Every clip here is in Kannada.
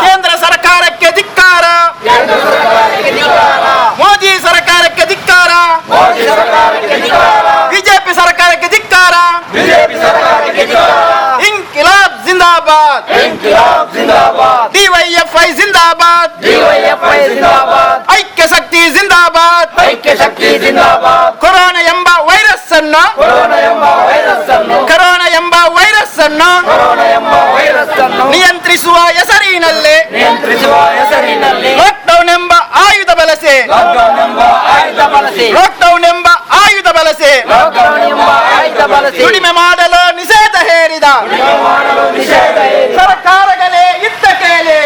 ಕೇಂದ್ರ ಸರ್ಕಾರಕ್ಕೆ ಧಿಕ್ಕಾರ, ಮೋದಿ ಸರ್ಕಾರಕ್ಕೆ ಧಿಕ್ಕಾರ, ಬಿಜೆಪಿ ಸರ್ಕಾರಕ್ಕೆ ಧಿಕ್ಕಾರ. ಇಂಕಿಲಾಬ್ ಜಿಂದಾಬಾದ್, ಡಿವೈಎಫ್ಐ ಜಿಂದಾಬಾದ್, ಐಕ್ಯ ಶಕ್ತಿ ಜಿಂದಾಬಾದ್. ಕೊರೋನಾ ಎಂಬ ವೈರಸ್ ಅನ್ನು ನಿಯಂತ್ರಿಸುವ ಹೆಸರಿನಲ್ಲಿ ಲಾಕ್ಡೌನ್ ಎಂಬ ಆಯುಧ ಬಳಸಿ, ಲಾಕ್ಡೌನ್ ಎಂಬ ಆಯುಧ ಬಳಸಿ ದುಡಿಮೆ ಮಾಡಲು ನಿಷೇಧ ಹೇರಿದ ಸರ್ಕಾರಗಳೇ ಇತ್ತ ಕೇಳಿ,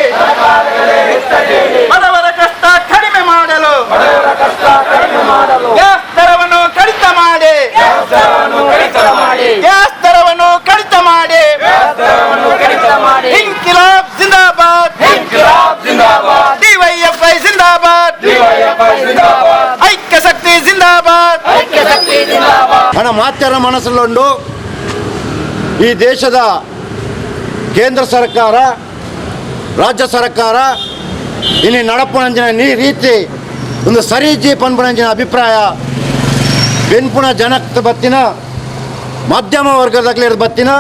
ಬಡವರ ಕಷ್ಟ ಕಡಿಮೆ ಮಾಡಲು ಗ್ಯಾಸ್ ದರವನ್ನು ಕಡಿತ ಮಾಡಿ, ಗ್ಯಾಸ್ ದರವನ್ನು ಕಡಿತ ಮಾಡಿ. ಇಂಕಿಲಾಬ್ ಜಿಂದಾಬಾದ್, ಡಿವೈಎಫ್ಐ ಜಿಂದಾಬಾದ್, ಐಕ್ಯ ಶಕ್ತಿ ಜಿಂದಾಬಾದ್. మన మాత్యర మనసులో ఈ దేశದ ಕೇಂದ್ರ ಸರ್ಕಾರ ರಾಜ್ಯ ಸರ್ಕಾರ ಇನ್ನು ನಡಪುನಂಚಿನ ರೀತಿ ಒಂದು ಸರಿಜಿ ಪನ್ಪುನಂಚಿನ ಅಭಿಪ್ರಾಯ ಬೆನ್ಪುಣ ಜನಕ್ಕೆ ಬತ್ತಿನ ಮಧ್ಯಮ ವರ್ಗದಾಗಲಿ ಬತ್ತಿನ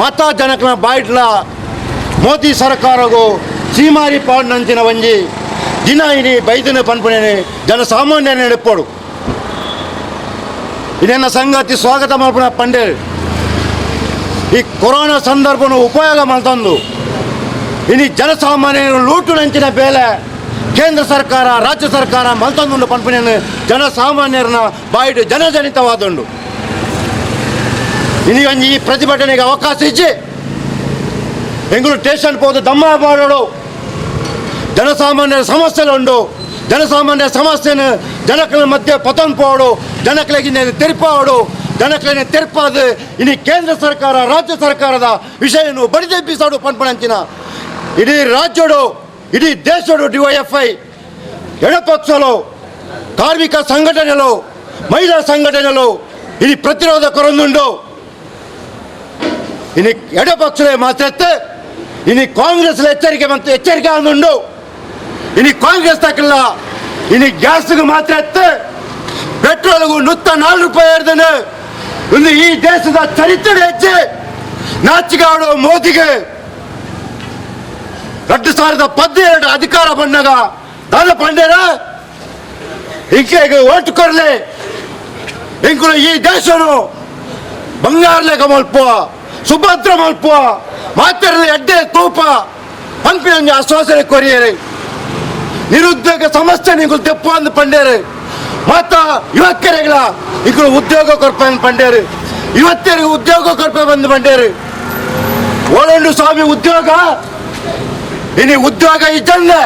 ಮಾತಾ ಜನಕನ ಬಾಯ್ಟ್ಲ ಮೋದಿ ಸರ್ಕಾರಗೂ ಸೀಮಾರಿ ಪಾಡ್ನಂಚಿನ ಒಂಜಿ ದಿನ ಇನಿ ಬೈದನೆ ಪನ್ಪುನೇನೆ ಜನಸಾಮಾನ್ಯನ ನೆನಪೋಡು ಇದನ್ನ ಸಂಗತಿ ಸ್ವಾಗತ ಮಾಡ್ಪುಣ ಪಂಡೆ. ಈ ಕೊರೋನಾ ಸಂದರ್ಭವನ್ನು ಉಪಯೋಗ ಮಾಡ್ತಂದು ಇನ್ನು ಜನಸಾಮಾನ್ಯರು ಲೂಟು ನಂಚಿನ ಬೇಲೆ ಕೇಂದ್ರ ಸರ್ಕಾರ ರಾಜ್ಯ ಸರ್ಕಾರ ಮಲ್ತಂದು ಪನ್ಪುನೇನು ಜನಸಾಮಾನ್ಯರನ್ನ ಬಾಯ್ಡು ಜನಜನಿತವಾದುಂಡು. ಇನ್ನು ಈ ಪ್ರತಿಭಟನೆಗೆ ಅವಕಾಶ ಇಚ್ಚಿ ಬೆಂಗಳೂರು ಸ್ಟೇಷನ್ ಹೋದ ದಮ್ಮ ಮಾಡೋಡು ಜನಸಾಮಾನ್ಯರ ಸಮಸ್ಯೆలుంಡು, ಜನಸಾಮಾನ್ಯ ಸಮಸ್ಯೆಯನ್ನು ಜನಗಳ ಮಧ್ಯೆ ಪತನ್ ಪೋಡು, ಜನಗಳಿಗೆ ತೆರಪಾಡು, ಜನಗಳಿಗೆ ತೆರಪಾದು ಇನ್ನು ಕೇಂದ್ರ ಸರ್ಕಾರ ರಾಜ್ಯ ಸರ್ಕಾರದ ವಿಷಯವನ್ನು ಬಡಿದೆಬ್ಬಿಸಾಡು ಪನ್ಪಣಂಚಿನ ಇಡೀ ರಾಜ್ಯಡು ಇಡೀ ದೇಶಡು ಡಿವೈಎಫ್ಐ ಎಡಪಕ್ಷಲು ಕಾರ್ಮಿಕ ಸಂಘಟನೆಗಳು ಮಹಿಳಾ ಸಂಘಟನೆಗಳು ಇನ್ನು ಪ್ರತಿರೋಧ ಕೊರಂದುಂಡು. ಇನ್ನು ಎಡಪಕ್ಷಲೇ ಮಾತ್ರ ಇನ್ನು ಕಾಂಗ್ರೆಸ್ ಎಚ್ಚರಿಕೆ ಅಂದುಂಡು. ಇನ್ನು ಕಾಂಗ್ರೆಸ್ ತಕ್ಕಲ್ಲ ಇನ್ನು ಗ್ಯಾಸ್ಗೆ ಮಾತ್ರ ಪೆಟ್ರೋಲ್ಗೂ 104 ರೂಪಾಯಿ ಹಿಡ್ದನು. ಇನ್ನು ಈ ದೇಶದ ಚರಿತ್ರೆ ಹೆಜ್ಜೆ ನಾಚಿಕಾಡೋ ಮೋದಿಗೆ 2012 ಅಧಿಕಾರ ಬಂದಾಗ ದಾನ ಪಂಡೇರ ಇಂಕೆಗೆ ಓಟ್ ಕೊಡ್ಲೆ ಇಂಕುಲು ಈ ದೇಶನು ಬಂಗಾರಲೆ ಮಲ್ಪುವ ಸುಭದ್ರ ಮಲ್ಪುವ ಮಾತ್ರ ಎಡ್ಡೆ ತೂಪ ಪಂಪಿನ ಆಶ್ವಾಸನೆ ಕೊರಿಯರೆ ನಿರುದ್ಯೋಗ ಸಮಸ್ಯೆ ನೀವು ತೆಪ್ಪು ಅಂದು ಪಂಡೇರು ಮಾತ ಯುವಕರಿಗಳ ಇಂಕುಲು ಉದ್ಯೋಗ ಕೊರಪೆ ಪಂಡೇರು ಇವತ್ತರಿಗೆ ಉದ್ಯೋಗ ಕೊರಪೆ ಬಂದು ಪಂಡೇರು ಓಳಂಡು ಸ್ವಾಮಿ ಉದ್ಯೋಗ ಇನ್ನು ಉದ್ಯೋಗ ಇದ್ದಂದೆ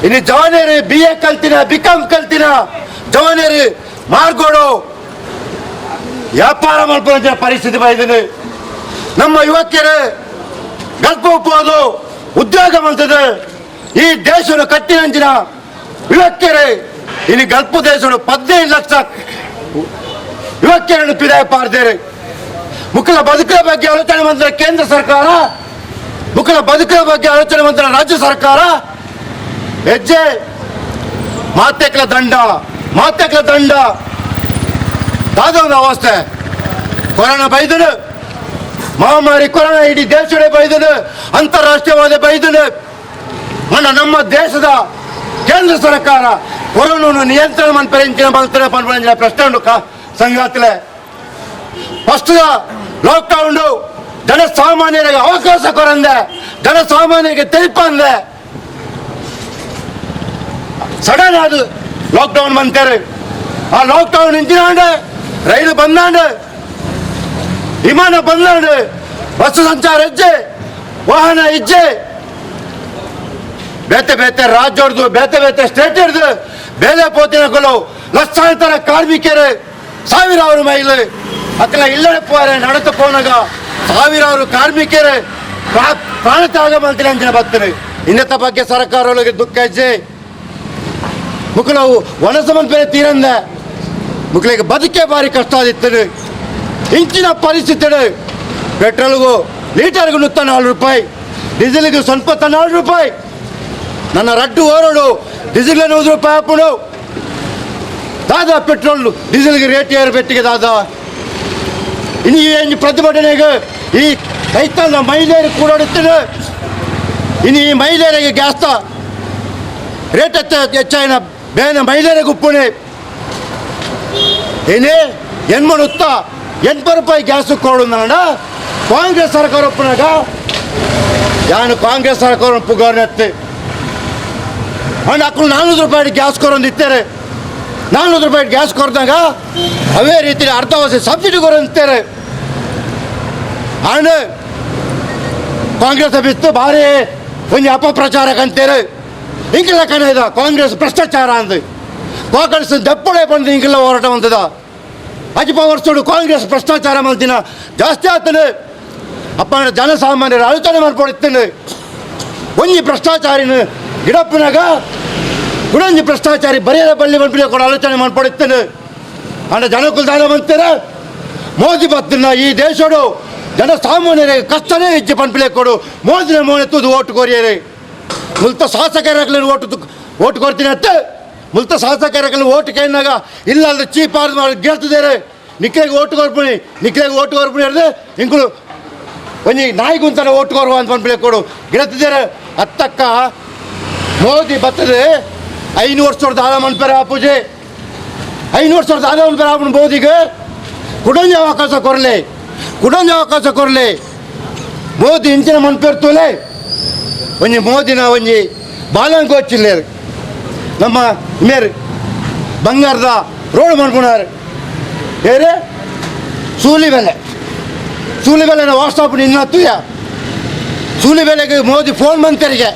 ಇನ್ನು ಜವಾನೇರು BA ಕಲ್ತಿನ BCom ಕಲ್ತಿನ ಜವಾನೇರು ಮಾರ್ಗೋಡು ವ್ಯಾಪಾರ ಮಾಡ್ಕೊಳ್ಳೋ ಪರಿಸ್ಥಿತಿ ಬಂದಿದೆ. ನಮ್ಮ ಯುವಕರು ಗಲ್ಪ ಹೋಗೋದು ಉದ್ಯೋಗ ಮಾಡ್ತದೆ. ಈ ದೇಶವನ್ನು ಕಟ್ಟಿನಂಚಿನ ಯುವಕರು ಇನ್ನು ಗಲ್ಪು ದೇಶವನ್ನು 15 ಲಕ್ಷ ಯುವಕರನ್ನು ಪಿದಾಯ ಪಾರ್ದೇರೆ. ಮಕ್ಕಳ ಬದುಕಿನ ಬಗ್ಗೆ ಆಲೋಚನೆ ಮಾಡಿದ್ರೆ ಕೇಂದ್ರ ಸರ್ಕಾರ, ಮಕ್ಕಳ ಬದುಕಿನ ಬಗ್ಗೆ ಆಲೋಚನೆ ಮಾಡಿದ್ರೆ ರಾಜ್ಯ ಸರ್ಕಾರ ಹೆಜ್ಜೆ ಮಾತೆಕ್ಲ ದಂಡ ದಾದೊಂದು ಅವಸ್ಥೆ. ಕೊರೋನಾ ಬೈದನು, ಮಹಾಮಾರಿ ಕೊರೋನಾ ಇಡೀ ದೇಶವೇ ಬೈದನು, ಅಂತಾರಾಷ್ಟ್ರೀಯವಾದ ಬೈದನು. ನಮ್ಮ ದೇಶದ ಕೇಂದ್ರ ಸರ್ಕಾರ ಕೊರೋನಾ ನಿಯಂತ್ರಣ ಪಂಪಂಚಿನ ಪ್ರಶ್ನೆ ಉಂಡು ಸಂಘಾತಲೆ ಫಸ್ಟ್ ಲಾಕ್ಡೌನ್ ಜನಸಾಮಾನ್ಯರಿಗೆ ಅವಕಾಶ ಕೊರಂದೆ, ಜನಸಾಮಾನ್ಯರಿಗೆ ತೆರಿಪಂದೆ. ಸಡನ್ ಅದು ಲಾಕ್ಡೌನ್ ಬಂತಾರೆ. ಆ ಲಾಕ್ಡೌನ್ ಇಂಚಿನಾಂಡ್ ರೈಲು ಬಂದಾಂಡ್, ವಿಮಾನ ಬಂದಾಂಡ್, ಬಸ್ ಸಂಚಾರ ಹೆಜ್ಜೆ, ವಾಹನ ಹೆಜ್ಜೆ, ಬೇತೆ ಬೇತೆ ರಾಜ್ಯದ್ದು ಬೇತೆ ಬೇತೆ ಸ್ಟೇಟ್ ಹಿಡಿದು ಬೇಲೆ ಪೋತಿನಗಳು ಲಕ್ಷಾಂತರ ಕಾರ್ಮಿಕರು, ಸಾವಿರಾರು ಮೈಲು ಅಕ್ಕಲ ಇಲ್ಲಡೆ ಪೋರೆ ನಡೆದು ಪೋನಾಗ ಸಾವಿರಾರು ಕಾರ್ಮಿಕರು ಪ್ರಾಣ ತ್ಯಾಗ ಮಾಡ್ತೀನಿ ಅಂತ ಬರ್ತಾರೆ. ಇನ್ನತ ಬಗ್ಗೆ ಸರ್ಕಾರಗಳಿಗೆ ದುಃಖ ಹೆಜ್ಜೆ ಮುಕ್ಕಳು ಒಣಸಮನ್ ಬೇರೆ ತೀರಂದೆ ಮುಕ್ಕಳಿಗೆ ಬದುಕೆ ಭಾರಿ ಕಷ್ಟ ಆದಿತ್ತು. ಇಂಚಿನ ಪರಿಸ್ಥಿತಿ ಪೆಟ್ರೋಲ್ಗೂ ಲೀಟರ್ಗೂ 104 ರೂಪಾಯಿ, ಡೀಸೆಲ್ಗೆ ಸ್ವಲ್ಪ 4 ರೂಪಾಯಿ ನನ್ನ ರಡ್ಡು ಓರೋಡು ಡೀಸೆಲ್ 100 ರೂಪಾಯಿ ಹಾಕೊಂಡು ದಾದಾ ಪೆಟ್ರೋಲ್ ಡೀಸೆಲ್ಗೆ ರೇಟ್ ಏರ್ಬೆಟ್ಟಿಗೆ ದಾದಾ ಇನ್ನು ಏನು ಪ್ರತಿಭಟನೆಗೆ ಈ ರೈತನ ಮಹಿಳೆಯರು ಕೂಡಾಡುತ್ತೇನೆ ಇನ್ನು ಈ ಮಹಿಳೆಯರಿಗೆ ಗ್ಯಾಸ್ ರೇಟ್ ಹೆಚ್ಚಾಯಿನ ಬೇನೆ ಮಹಿಳೆಯರಿಗೆ ಉಪ್ಪುಣೆ ಏನೇ ಏನು ಮಾಡುತ್ತಾ 80 ರೂಪಾಯಿ ಗ್ಯಾಸ್ ಕೊಡು ನಾಡ ಕಾಂಗ್ರೆಸ್ ಸರ್ಕಾರ ಒಪ್ಪನಾಗ ಯಾನು ಕಾಂಗ್ರೆಸ್ ಸರ್ಕಾರ ಪುಗಾರ್ನತ್ತೆ ಅಂಡ್ ಅಕ್ಕಳು 400 ರೂಪಾಯಿ ಗ್ಯಾಸ್ ಕೊರೊಂದಿತ್ತಾರೆ 400 ರೂಪಾಯಿ ಗ್ಯಾಸ್ ಕೊರೆದಾಗ ಅವೇ ರೀತಿ ಅರ್ಧ ವರ್ಷ ಸಬ್ಸಿಡಿ ಕೊರಂತಾರೆ ಅಂಡ್ ಕಾಂಗ್ರೆಸ್ ಬಿತ್ತು ಭಾರಿ ಒಂದು ಅಪಪ್ರಚಾರಕ್ಕೆ ಅಂತಾರೆ ಹಿಂಗೆಲ್ಲ ಕಣದ ಕಾಂಗ್ರೆಸ್ ಭ್ರಷ್ಟಾಚಾರ ಅಂದ ಕಾಂಗ್ರೆಸ್ ದಪ್ಪಳೆ ಬಂದು ಹಿಂಗೆಲ್ಲ ಹೋರಾಟ ಬಂದದ ಅಜಿಪ ವರ್ಷೋಡು ಕಾಂಗ್ರೆಸ್ ಭ್ರಷ್ಟಾಚಾರ ಮಂತಿನ ಜಾಸ್ತಿ ಆಗ್ತಾನೆ ಅಪ್ಪ ಜನಸಾಮಾನ್ಯರು ಆಲೋಚನೆ ಮಾಡ್ಕೊಡುತ್ತೇನೆ ಒಂಜಿ ಭ್ರಷ್ಟಾಚಾರಿನ ಗಿಡಪ್ಪನಾಗ ಗುಡಂಜಿ ಭ್ರಷ್ಟಾಚಾರಿ ಬರೆಯದ ಬಳ್ಳಿ ಬಂದ್ಬಿಡಿ ಕೂಡ ಆಲೋಚನೆ ಮಾಡ್ಕೊಡುತ್ತೇನೆ ಅಂಡ ಜನಕ್ಕೂ ದಾನ ಬಂತಾರೆ ಮೋದಿ ಬತ್ತನ್ನ ಈ ದೇಶಡು ಜನಸಾಮಾನ್ಯರಿಗೆ ಕಷ್ಟನೇ ಹೆಚ್ಚು ಪಂಪಿಲೆ ಕೊಡು ಮೋದಿನ ಮೋನೆ ತುದು ಓಟು ಕೊರಿಯರೆ ಮುಲ್ತ ಶಾಸಕರಲ್ಲಿ ಓಟು ಕೊಡ್ತೀನಿ ಅತ್ತೆ ಮುಲ್ತ ಶಾಸಕರಲ್ಲಿ ಓಟು ಕೇಳಿದಾಗ ಇಲ್ಲ ಅಂದ್ರೆ ಚೀಪ್ ಮಾಡಿ ಗೆಲ್ತಿದ್ದಾರೆ ನಿಕ್ಲೆಗೆ ಓಟು ಕೊರ್ಬಿಡಿ ನಿಕ್ಲೆಗೆ ಓಟು ಕೊರ್ಬಿಡಿ ಹೇಳಿದ್ರೆ ಇಂಕುಳು ಒಂಜಿ ನಾಯಿಗುಂತಾನೆ ಓಟು ಕೊರುವ ಅಂತ ಪಂಪಿಲೆ ಕೊಡು ಗೆಲ್ತಿದ್ದಾರೆ ಹತ್ತಕ್ಕ ಮೋದಿ ಬರ್ತದೆ 500 ವರ್ಷದ ಆದ ಮನ್ಪೇರೆ ಆಪೂಜೆ 500 ವರ್ಷದ ಆದ ಮನ್ಪೇರೆ ಆಪಣ ಮೋದಿಗೆ ಕುಡಂಜ ಅವಕಾಶ ಕೊರಲೆ ಮೋದಿ ಇಂಚಿನ ಮನ್ಪೇರು ತೋಲೆ ಒಂಜಿ ಮೋದಿನ ಒಂಜಿ ಬಾಲಂಗೋಚಿಲ್ಲ ನಮ್ಮ ಮೇರ್ ಬಂಗಾರದ ರೋಡ್ ಮಾಡ್ಕೊಳಾರೆ ಏರೇ ಸೂಲಿಬೆಲೆನ ವಾಟ್ಸಾಪ್ ಇನ್ನತ್ತುಯ ಸೂಲಿಬೆಲೆಗೆ ಮೋದಿ ಫೋನ್ ಮಂತರಿಗೆ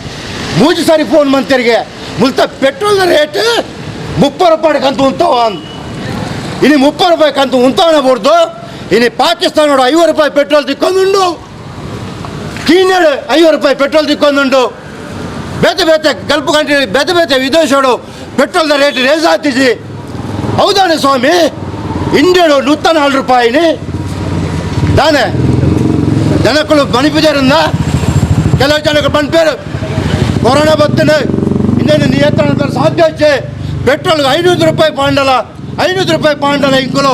3 ಸಾರಿ ಫೋನ್ ಮಂತರಿಗೆ ಮುಲ್ತ ಪೆಟ್ರೋಲ್ ರೇಟ್ 30 ರೂಪಾಯಿ ಕಂತು ಉಂಟವ ಇನ್ನು 30 ರೂಪಾಯಿ ಕಂತು ಉಂಟವನಬಾರ್ದು ಇನ್ನು ಪಾಕಿಸ್ತಾನ 50 ರೂಪಾಯಿ ಪೆಟ್ರೋಲ್ ತಿಕ್ಕೊಂದುಂಡು ಕೀನ್ಯಾಡು 50 ರೂಪಾಯಿ ಪೆಟ್ರೋಲ್ ತಿಕ್ಕೊಂದುಂಡು ಬೇತೆ ಗಲ್ಫ್ ಕಂಟ್ರಿ ಬೇತೆ ವಿದೇಶಗಳು ಪೆಟ್ರೋಲ್ದ ರೇಟ್ ರೇಸ್ ಆಗ್ತಿ지 ಹೌದಾನೆ ಸ್ವಾಮಿ ಇಂಡಿಯಡು 104 ರೂಪಾಯಿನಿ ದಾನೆ ಜನಕ್ಕಳು ಬನಿಪಿದಾರಿಂದ ಕೆಲವು ಜನಗಳು ಬಂದ್ಪೇರು ಕೊರೋನಾ ಬರ್ತನೆ ಇನ್ನೇನು ನಿಯಂತ್ರಣ ಸಾಧ್ಯ ಹೆಚ್ಚೆ ಪೆಟ್ರೋಲ್ಗೆ 500 ರೂಪಾಯಿ ಪಾಂಡಲ 500 ರೂಪಾಯಿ ಪಾಂಡಲ ಇಂಕಲು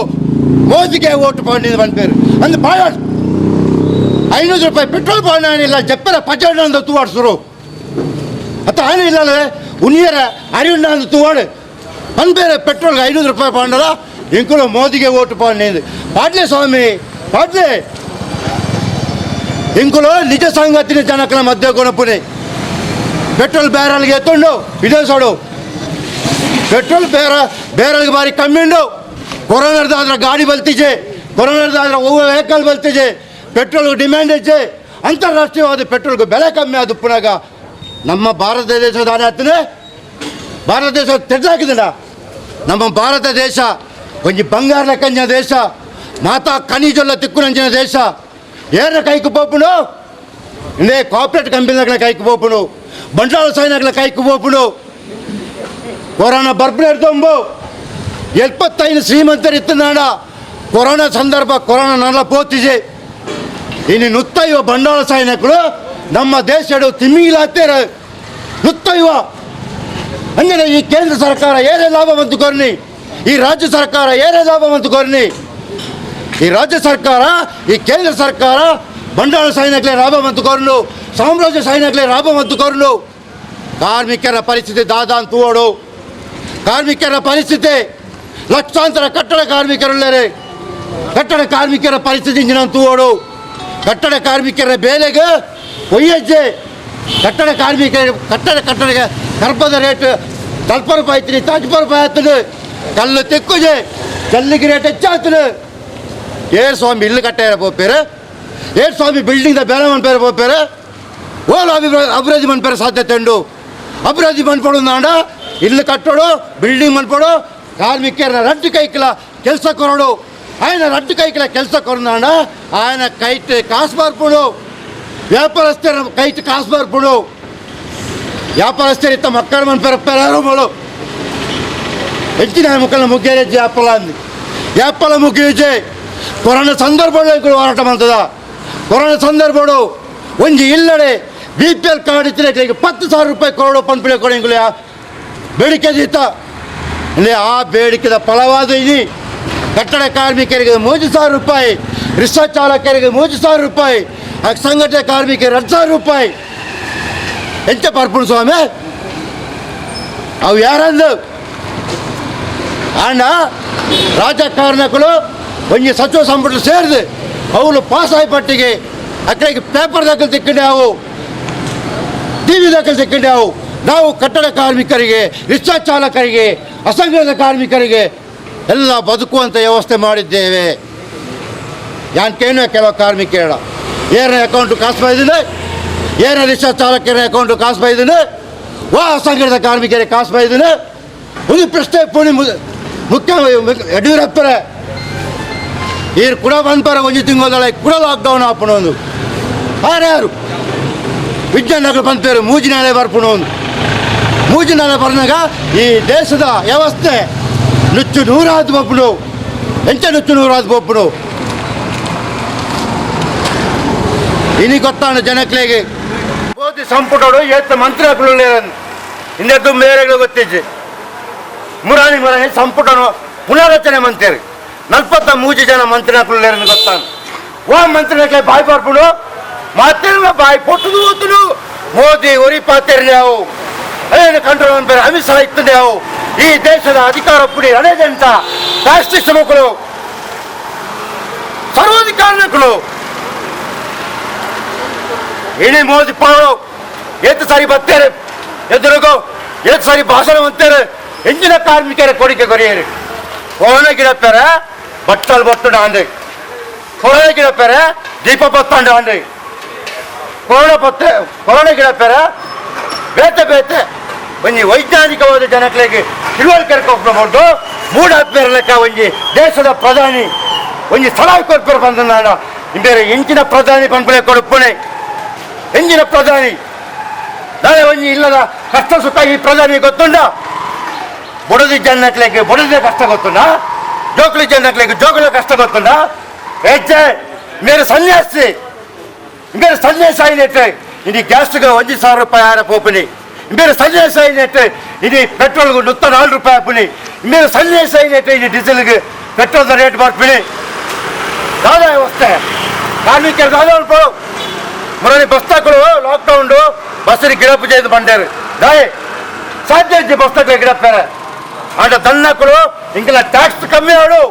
ಮೋದಿಗೆ ಓಟು ಪಾಂಡಿದ್ದು ಬಂದ್ಪೇರು ಅಂದು ಭಾಳ 500 ರೂಪಾಯಿ ಪೆಟ್ರೋಲ್ ಪಾಂಡನಿಲ್ಲ ಜಪ್ಪರ ಪಚಡ ಅಂತ ತೂವಾಡ್ಸರು ಅತ್ತ ಆನೆ ಇಲ್ಲ ಉನಿಯರ ಅರಿವುಂಡ ಅಂತ ತೂವಾಡು ಅಂದ್ಬೇರೆ ಪೆಟ್ರೋಲ್ಗೆ 500 ರೂಪಾಯಿ ಪಾಂಡಲ ಇಂಕಲು ಮೋದಿಗೆ ಓಟು ಪಾಂಡಿದ್ದು ಪಾಡ್ಲೆ ಸ್ವಾಮಿ ಪಾಡ್ಲೆ ಇಂಕಲು ನಿಜ ಸಂಗತಿನ ಜನಕನ ಮಧ್ಯ ಗುಣಪುನೆ ಪೆಟ್ರೋಲ್ ಬ್ಯಾರಲ್ಗೆ ಎತ್ತುಂಡು ವಿದೇಶೋಡು ಪೆಟ್ರೋಲ್ ಬೇರಲ್ಗೆ ಬಾರಿ ಕಮ್ಮಿ ಉಂಡು ಕೊರೋನಾದಾದ್ರೆ ಗಾಡಿ ಬಲ್ತಿಜೆ ಕೊರೋನಾದಾದ್ರೆ ವೆಹಿಕಲ್ ಬಲ್ತಿಜೆ ಪೆಟ್ರೋಲ್ಗೆ ಡಿಮ್ಯಾಂಡ್ ಹೆಚ್ಚೆ ಅಂತಾರಾಷ್ಟ್ರೀಯವಾದ ಪೆಟ್ರೋಲ್ಗೆ ಬೆಲೆ ಕಮ್ಮಿ ಆದ ಪುನಃ ನಮ್ಮ ಭಾರತ ದೇಶದ ಆನೆ ಭಾರತ ದೇಶ ತೆಗೆದಾಕಿದನ ನಮ್ಮ ಭಾರತ ದೇಶ ಒಂಜಿ ಬಂಗಾರ ಕಂಜ ದೇಶ ಮಾತಾ ಖನಿಜೊಲ್ಲ ತಿಕ್ಕುನಂಚಿನ ದೇಶ ಏನ ಕೈಕು ಪೋಪುನು ಇಂದೇ ಕಾರ್ಪೊರೇಟ್ ಕಂಪನಿಗಳ ಕೈಕು ಪೋಪುನು ಬಂಡವಾಳ ಸೈನ್ಯಗಳ ಕೈಕು ಪೋಪುನು ಕೊರೋನಾ ಬರ್ಬಿಡ್ತೊಂಬು 75 ಶ್ರೀಮಂತರು ಇತ್ತು ನಾಡ ಕೊರೋನಾ ಸಂದರ್ಭ ಕೊರೋನಾ ನಲ್ಲ ಪೋತಿಜೆ ಇನ್ನು 105 ಬಂಡವಾಳ ಸೈನಿಕರು ನಮ್ಮ ದೇಶಡು ತಿಮ್ಮಿಲಾಗ್ತಾರೆ 105 ಅಂದರೆ ಈ ಕೇಂದ್ರ ಸರ್ಕಾರ ಏನೇ ಲಾಭ ಬಂತು ಕೊರ್ನಿ ಈ ರಾಜ್ಯ ಸರ್ಕಾರ ಏನೇ ಲಾಭ ಬಂತು ಕೊರ್ನಿ ಈ ರಾಜ್ಯ ಸರ್ಕಾರ ಈ ಕೇಂದ್ರ ಸರ್ಕಾರ ಬಂಡವಾಳ ಸೈನಿಕಲೇ ಲಾಭ ಬಂತು ಕೊರ್ನು ಸಾಮ್ರಾಜ್ಯ ಸೈನಿಕಲೇ ಲಾಭ ಬಂತು ಕೊರ್ನು ಕಾರ್ಮಿಕರ ಪರಿಸ್ಥಿತಿ ದಾದ ಅಂತ ಓಡು ಕಾರ್ಮಿಕರ ಪರಿಸ್ಥಿತಿ ಲಕ್ಷಾಂತರ ಕಟ್ಟಡ ಕಾರ್ಮಿಕರುಳ್ಳರೆ ಕಟ್ಟಡ ಕಾರ್ಮಿಕರ ಪರಿಸ್ಥಿತಿ ಇಂಜಿನಂತೂ ಓಡು ಕಟ್ಟಡ ಕಾರ್ಮಿಕರ ಬೇಲೆಗೆ ಒಯ್ಯಜ್ಜೆ ಕಟ್ಟಡ ಕಟ್ಟಡಗೆ ಕರ್ಪದ ರೇಟ್ 40 ರೂಪಾಯಿ ಐತಿ 40 ರೂಪಾಯಿ ಆಗ್ತದೆ ಕಲ್ಲು ತೆಕ್ಕುಜೆ ಕಲ್ಲಿಗೆ ರೇಟ್ ಹೆಚ್ಚಾಗ್ತದೆ ಏರ್ ಸ್ವಾಮಿ ಇಲ್ಲು ಕಟ್ಟಾರ ಪೋಪೇರೆ ಏರ್ ಸ್ವಾಮಿ ಬಿಲ್ಡಿಂಗ್ದ ಬೇರೆ ಮನ್ಪೇರೆ ಪೋಪೇರೆ ಓಲು ಅಭಿವೃದ್ಧಿ ಮನ್ಪೇರೆ ಸಾಧ್ಯತೆ ಉಂಡು ಅಭಿವೃದ್ಧಿ ಮನ್ಪಡು ನಾಡ ಇಲ್ಲು ಕಟ್ಟೋಡು ಬಿಲ್ಡಿಂಗ್ ಮನ್ಪಡು ಕಾರ್ಮಿಕರ ರಡ್ಡು ಕೈಕಲ ಕೆಲಸ ಕೊರೋಡು ఆయన ರಡ್ಡು ಕೈಕಲ ಕೆಲಸ ಕೊರನಾಡ ఆయన ಕೈಟ್ ಕಾಸು ಬರ್ಪುಡು ವ್ಯಾಪಾರಸ್ಥರ ಕೈಟ್ ಕಾಸು ಬರ್ಪುಡು ವ್ಯಾಪಾರಸ್ಥರು ಇತ್ತ ಮಕ್ಕಳ ಮನ್ಪೆರಪ್ಪೆರಾರು ಬೋಳು ಹೆಚ್ಚಿನ ಮುಕ್ಕಳ ಮುಗ್ಗೇರಜ್ಜಿ ಯಾಪ್ಪಲ ಮುಗಿಯುಜೆ ಕೊರೋನಾ ಸಂದರ್ಭ ಹೋರಾಟ ಮಾಡ್ತದ ಕೊರೋನಾ ಸಂದರ್ಭ ಒಂಜಿ ಇಲ್ಲಡೆ BPL ಕಾರ್ಡ್ ಇತ್ತಿನ 10,000 ರೂಪಾಯಿ ಕೊರಡು ಪಂಪಿಳೆ ಕೊಡಿ ಬೇಡಿಕೆ ದೀತ ಇಲ್ಲಿ ಆ ಬೇಡಿಕೆದ ಫಲವಾದ ಇನಿ ಕಟ್ಟಡ ಕಾರ್ಮಿಕರಿಗೆ 3,000 ರೂಪಾಯಿ, ರಿಕ್ಷಾ ಚಾಲಕರಿಗೆ 3,000 ರೂಪಾಯಿ, ಸಂಘಟನೆ ಕಾರ್ಮಿಕರಿಗೆ 2,000 ರೂಪಾಯಿ ಎಂತ ಪರ್ಪುಣ ಸ್ವಾಮಿ ಅವು ಯಾರಂದು ಅಣ್ಣ ರಾಜಕಾರಣಗಳು ಒಂಜಿ ಸಚಿವ ಸಂಪುಟ ಸೇರಿದು ಅವಳು ಪಾಸ್ ಆಗಿ ಪಟ್ಟಿಗೆ ಅಕ್ಕಳಿಗೆ ಪೇಪರ್ ದಾಖಲೆ ತಿಕ್ಕೊಂಡಾವು, TV ದಾಖಲೆ ತಿಕ್ಕೊಂಡಾವು. ನಾವು ಕಟ್ಟಡ ಕಾರ್ಮಿಕರಿಗೆ, ರಿಕ್ಷಾ ಚಾಲಕರಿಗೆ, ಅಸಂಘಟಿತ ಕಾರ್ಮಿಕರಿಗೆ ಎಲ್ಲ ಬದುಕುವಂಥ ವ್ಯವಸ್ಥೆ ಮಾಡಿದ್ದೇವೆ. ಯಾಕೇನು ಕೆಲವು ಕಾರ್ಮಿಕರ ಏನೇ ಅಕೌಂಟು ಕಾಸು ಬೈದಿದೆ, ಏನೇ ರಿಕ್ಷಾ ಚಾಲಕರ ಅಕೌಂಟು ಕಾಸು ಬೈದಿದೆ, ಅಸಂಘಟಿತ ಕಾರ್ಮಿಕರಿಗೆ ಕಾಸು ಬೈದಿದೆ. ಒಂದು ಪ್ರಶ್ನೆ ಪುಣಿ ಮುಖ್ಯ ಯಡಿಯೂರಪ್ಪರ ಈರು ಕೂಡ ಬಂದ್ಪಾರ ಒಂಜಿ ತಿಂಗಳದೊಳಗೆ ಕೂಡ ಲಾಕ್ಡೌನ್ ಹಾಪಣ ಒಂದು ಯಾರು ವಿಜ್ಞಾನಗಳು ಬಂದ್ಪೇರು ಮೂಜಿನಾಳೆ ಬರ್ಪುಣ ಒಂದು ಮೂಜಿನಾಳೆ ಬರ್ನಾಗ ಈ ದೇಶದ ವ್ಯವಸ್ಥೆ ನುಚ್ಚು ನೂರಾದ ಬೊಪ್ಪುಡು ಎಂಚ ನುಚ್ಚು ನೂರಾದ ಬೊಪ್ಪುಡು ಇನಿ ಗೊತ್ತಾಣ ಜನಕ್ಲೆಗೆ ಮೋದಿ ಸಂಪುಟಗಳು ಎತ್ತ ಮಂತ್ರಿಗಳು ಇನ್ನೆದ್ದು ಮೇರೆಗಳು ಗೊತ್ತಿಜ್ಜೆ ಮುರಾಣಿ ಸಂಪುಟ ಪುನರಚನೆ ಮಂತ್ರಿ 43 ಜನ ಮಂತ್ರಿಗಳು ಗೊತ್ತಾನ ಓ ಮಂತ್ರಿಗಳಿಗೆ ಬಾಯಿ ಬರ್ಬಿಡು ಮಾತಿನ ಬಾಯಿ ಕೊಟ್ಟದು ಓದನು ಮೋದಿ ಒರಿ ಪಾತಿರ್ಯಾವು ಅದೇನು ಕಂಟ್ರೋಲ್ ಅನ್ಬೇರೆ ಅಮಿತ್ ಶಾ ಇತ್ತದ್ಯಾವು ಈ ದೇಶದ ಅಧಿಕಾರ ಪುಡಿ ಅನೇಜಂತ ರಾಷ್ಟ್ರೀಯ ಶ್ರಮಗಳು ಸರ್ವಾಧಿಕಾರಿಗಳು ಇಡೀ ಮೋದಿ ಪಾಳು ಎದ್ದು ಸಾರಿ ಬರ್ತೇನೆ ಎದುರುಗೋ ಎದ್ದು ಸಾರಿ ಭಾಷಣ ಅಂತಾರೆ ಹೆಂಚಿನ ಕಾರ್ಮಿಕರ ಕೋರಿಕೆ ಕೊರಿಯರು ಕೊರೋನಾ ಗಿಡಪ್ಪರ ಬಟ್ಟಲು ಬತ್ತುಂಡ ಅಂದೆ ಕೊರೋನಾ ಗಿಡಪ್ಪರ ದೀಪ ಬತ್ತಂಡ ಅಂದೆ ಕೊರೋನಾ ಗಿಡಪ್ಪರ ಬೇತೆ ಬೇತೆ ಒಂಜಿ ವೈಜ್ಞಾನಿಕವಾದ ಜನಗಳಿಗೆ ತಿಳುವಳಿಕೆ ಕೊಟ್ಟು ಮೂಢಾತ್ಮೇರ ಲೆಕ್ಕ ಒಂಜಿ ದೇಶದ ಪ್ರಧಾನಿ ಒಂಜಿ ಸಲಹೆ ಕೊಡ್ತಾರೆ ಬಂದ ಬೇರೆ ಹೆಂಚಿನ ಪ್ರಧಾನಿ ಬಂದ್ಬಿಡೆ ಕೊಡುಪ್ಪಣೆ ಹೆಂಚಿನ ಪ್ರಧಾನಿ ನಾಳೆ ಒಂಜಿ ಇಲ್ಲದ ಕಷ್ಟ ಸುಖ ಈ ಪ್ರಧಾನಿ ಗೊತ್ತುಂಡ ಬುಡದಿ ಜನಕ್ಲೆಗೆ ಬುಡದೇ ಕಷ್ಟ ಗೊತ್ತುಂಡ ಜೋಕುಲಿ ಜನಕ್ಲೆಗೆ ಜೋಕುಲ ಕಷ್ಟ ಗೊತ್ತುಂಡ ಹೆಚ್ಚೆ ಮೇರೆ ಸನ್ಯಾಸಿ ಬೇರೆ ಸನ್ಯಾಸ ಆಯ್ತು ಇಡೀ ಗ್ಯಾಸ್ಗೆ 1,000 ರೂಪಾಯಿ ಆರ ಪೋಪನಿ ಬೇರೆ ಸನ್ಯಾಸ ಆಯ್ತು ಇಡೀ ಪೆಟ್ರೋಲ್ಗೆ 104 ರೂಪಾಯಿ ಹಾಪನಿ ಬೇರೆ ಸನ್ಯಾಸ ಆಯ್ತು ಇಡೀ ಡೀಸೆಲ್ಗೆ ಪೆಟ್ರೋಲ್ದ ರೇಟ್ ಬರ್ತೀನಿ ದಾದಾ ವ್ಯವಸ್ಥೆ ಕಾರ್ಮಿಕರು ದಾದಾ ಉಂಟು ಮರಳಿ ಬಸ್ತಾಗಳು ಲಾಕ್ಡೌನ್ ಬಸ್ಸರಿ ಗಿಡ ಪೂಜೆ ಬಂಡೇರು ದಾಯೆ ಸಾಧ್ಯ ಇದ್ದೆ ಬಸ್ತಾಗಳು ಗಿಡಪ್ಪಾರೆ ಆಟ ದನ್ನಕ್ಕಳು ಇಂಕೆಲ್ಲ ಟ್ಯಾಕ್ಸ್ ಕಮ್ಮಿ ಆಡು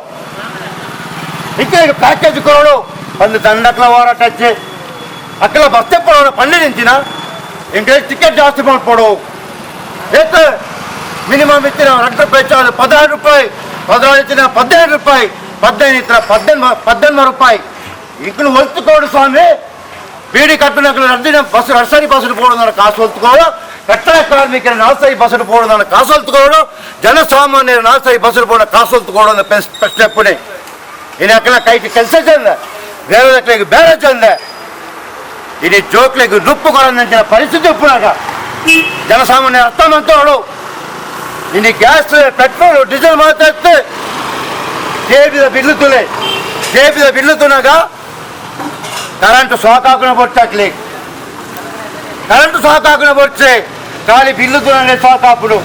ಇಂಕೆ ಪ್ಯಾಕೇಜ್ ಕೊಡೋಡು ಒಂದು ದಂಡಕ್ಲ ಹೋರಾಟ ಹಚ್ಚಿ ಅಕ್ಕಲ ಬಸ್ತೆ ಕೊಡೋಣ ಪಂಡಿ ನಿಂತಿನ ಇಂಕೆ ಟಿಕೆಟ್ ಜಾಸ್ತಿ ಮಾಡ್ಕೊಡು ಏತು ಮಿನಿಮಮ್ ಇತ್ತಿನ 2 ರೂಪಾಯಿ ಚಾರ್ಜ್ 16 ರೂಪಾಯಿ 16 ಇತ್ತಿನ 15 ರೂಪಾಯಿ 15 ಇತ್ತಿನ 18 ರೂಪಾಯಿ ಇಂಕಲು ಹೊಲ್ತುಕೋಡು ಸ್ವಾಮಿ ಬೀಡಿ ಕಟ್ಟಣಗಳು 2 ದಿನ ಬಸ್ ನರ್ಸರಿ ಬಸ್ போடுறதான ಕಾಸು ಹೊಲ್ತುಕೋಡು ಕಟ್ಟಡ ಕಾರ್ಮಿಕರ 4 ಸಾರಿ ಬಸ್ போடுறதான ಕಾಸು ಹೊಲ್ತುಕೋಡು ಜನಸಾಮಾನ್ಯರ 4 ಸಾರಿ ಬಸ್ போட ಕಾಸು ಹೊಲ್ತುಕೋಡು ಅಂತ ಪ್ರಶ್ನೆ ಪುಣೆ ಇನ್ನು ಅಕ್ಕಲ ಕೈಗೆ ಕೆಲಸ ಚಂದ ಬೇರೆ ಬೇರೆ ಚಂದ ಇಡೀ ಜೋಕ್ಲೆಗೆ ರುಪ್ಪು ಕೊಡೋಂತ ಪರಿಸ್ಥಿತಿ ಉಪ್ಪುನಾಗ ಜನಸಾಮಾನ್ಯರ ಅರ್ಥ ಮಾಡ್ತೋಳು ಇನ್ನು gas petrol diesel ಮಾತಾಡ್ತು ಜೇಬಿದ bill ತುನಾಗ current shock ಹಾಕೋಣ ಬರ್ತಾಕ್ಲಿ ಕರೆಂಟ್ ಶಾಕ್ ಹಾಕೋಣ ಬರ್ಚೆ ಖಾಲಿ ಬಿಲ್ಲು ತುನಾಗ ಶಾಕ್ ಹಾಕುಡು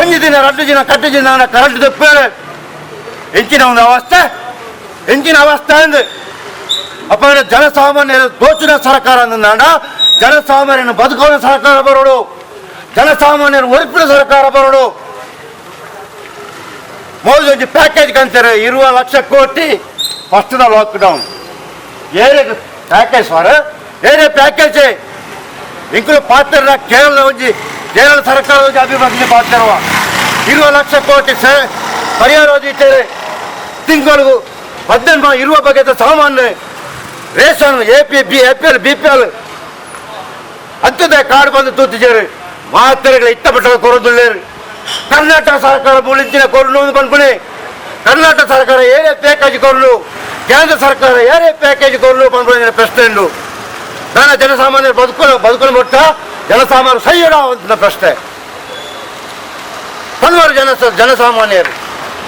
1 ದಿನ 2 ದಿನ ಕಟ್ಟು ದಿನ ಕರೆಂಟ್ ತಪ್ಪೇರೆ ಹೆಂಚಿನ ಒಂದು ಅವಸ್ಥೆ ಅಂದು ಅಪ್ಪ ಜನಸಾಮಾನ್ಯರ ದೋಚಿನ ಸರ್ಕಾರ ಅಂದ ಜನಸಾಮಾನ್ಯನ ಬದುಕೋಣ ಸರ್ಕಾರ ಬರೋಡು ಜನಸಾಮಾನ್ಯರ ಒರಿಪಿನ ಸರ್ಕಾರ ಬರೋಡು ಮೋದಿ ಒಂದು ಪ್ಯಾಕೇಜ್ ಕಂತಾರೆ 20 ಲಕ್ಷ ಕೋಟಿ ಫಸ್ಟ್ ಲಾಕ್ಡೌನ್ ಏನೇ ಪ್ಯಾಕೇಜ್ ಸರ್ ಏನೇ ಪ್ಯಾಕೇಜ್ ಇಂಕಲು ಪಾತ್ರ ಕೇರಳ ಸರ್ಕಾರ ಅಭಿವೃದ್ಧಿ ಪಾತ್ರವ 20 ಲಕ್ಷ ಕೋಟಿ ಪರಿಹಾರ ಓದಿದ್ದಾರೆ ತಿಂಗಳಿಗೂ 20 ಬಗೆದ ಸಾಮಾನು ರೇಷನ್ APL BPL ಅಂಥದ್ದೇ ಕಾರ್ಡ್ ಬಂದು ತೂತಿದ್ದಾರೆ ಮಾತ್ರೆಗಳ ಇಷ್ಟಪಟ್ಟ ಕೊರೋದಿಲ್ಲೇರು ಕರ್ನಾಟಕ ಸರ್ಕಾರ ಮುಳಿಂಚಿನ ಕೊರಲು ಬಂದ್ಬಿಡಿ ಕರ್ನಾಟಕ ಸರ್ಕಾರ ಏನೇ ಪ್ಯಾಕೇಜ್ ಕೊರಲು ಕೇಂದ್ರ ಸರ್ಕಾರ ಏನೇ ಪ್ಯಾಕೇಜ್ ಕೊರಲು ಬಂದ್ಬಿಡಿ ಪ್ರಶ್ನೆ ನಾನು ಜನಸಾಮಾನ್ಯರು ಬದುಕೊಂಡು ಬಿಟ್ಟ ಜನಸಾಮಾನ್ಯರು ಸೈಯಡ ಅಂತ ಪ್ರಶ್ನೆ ಹಲವಾರು ಜನಸಾಮಾನ್ಯರು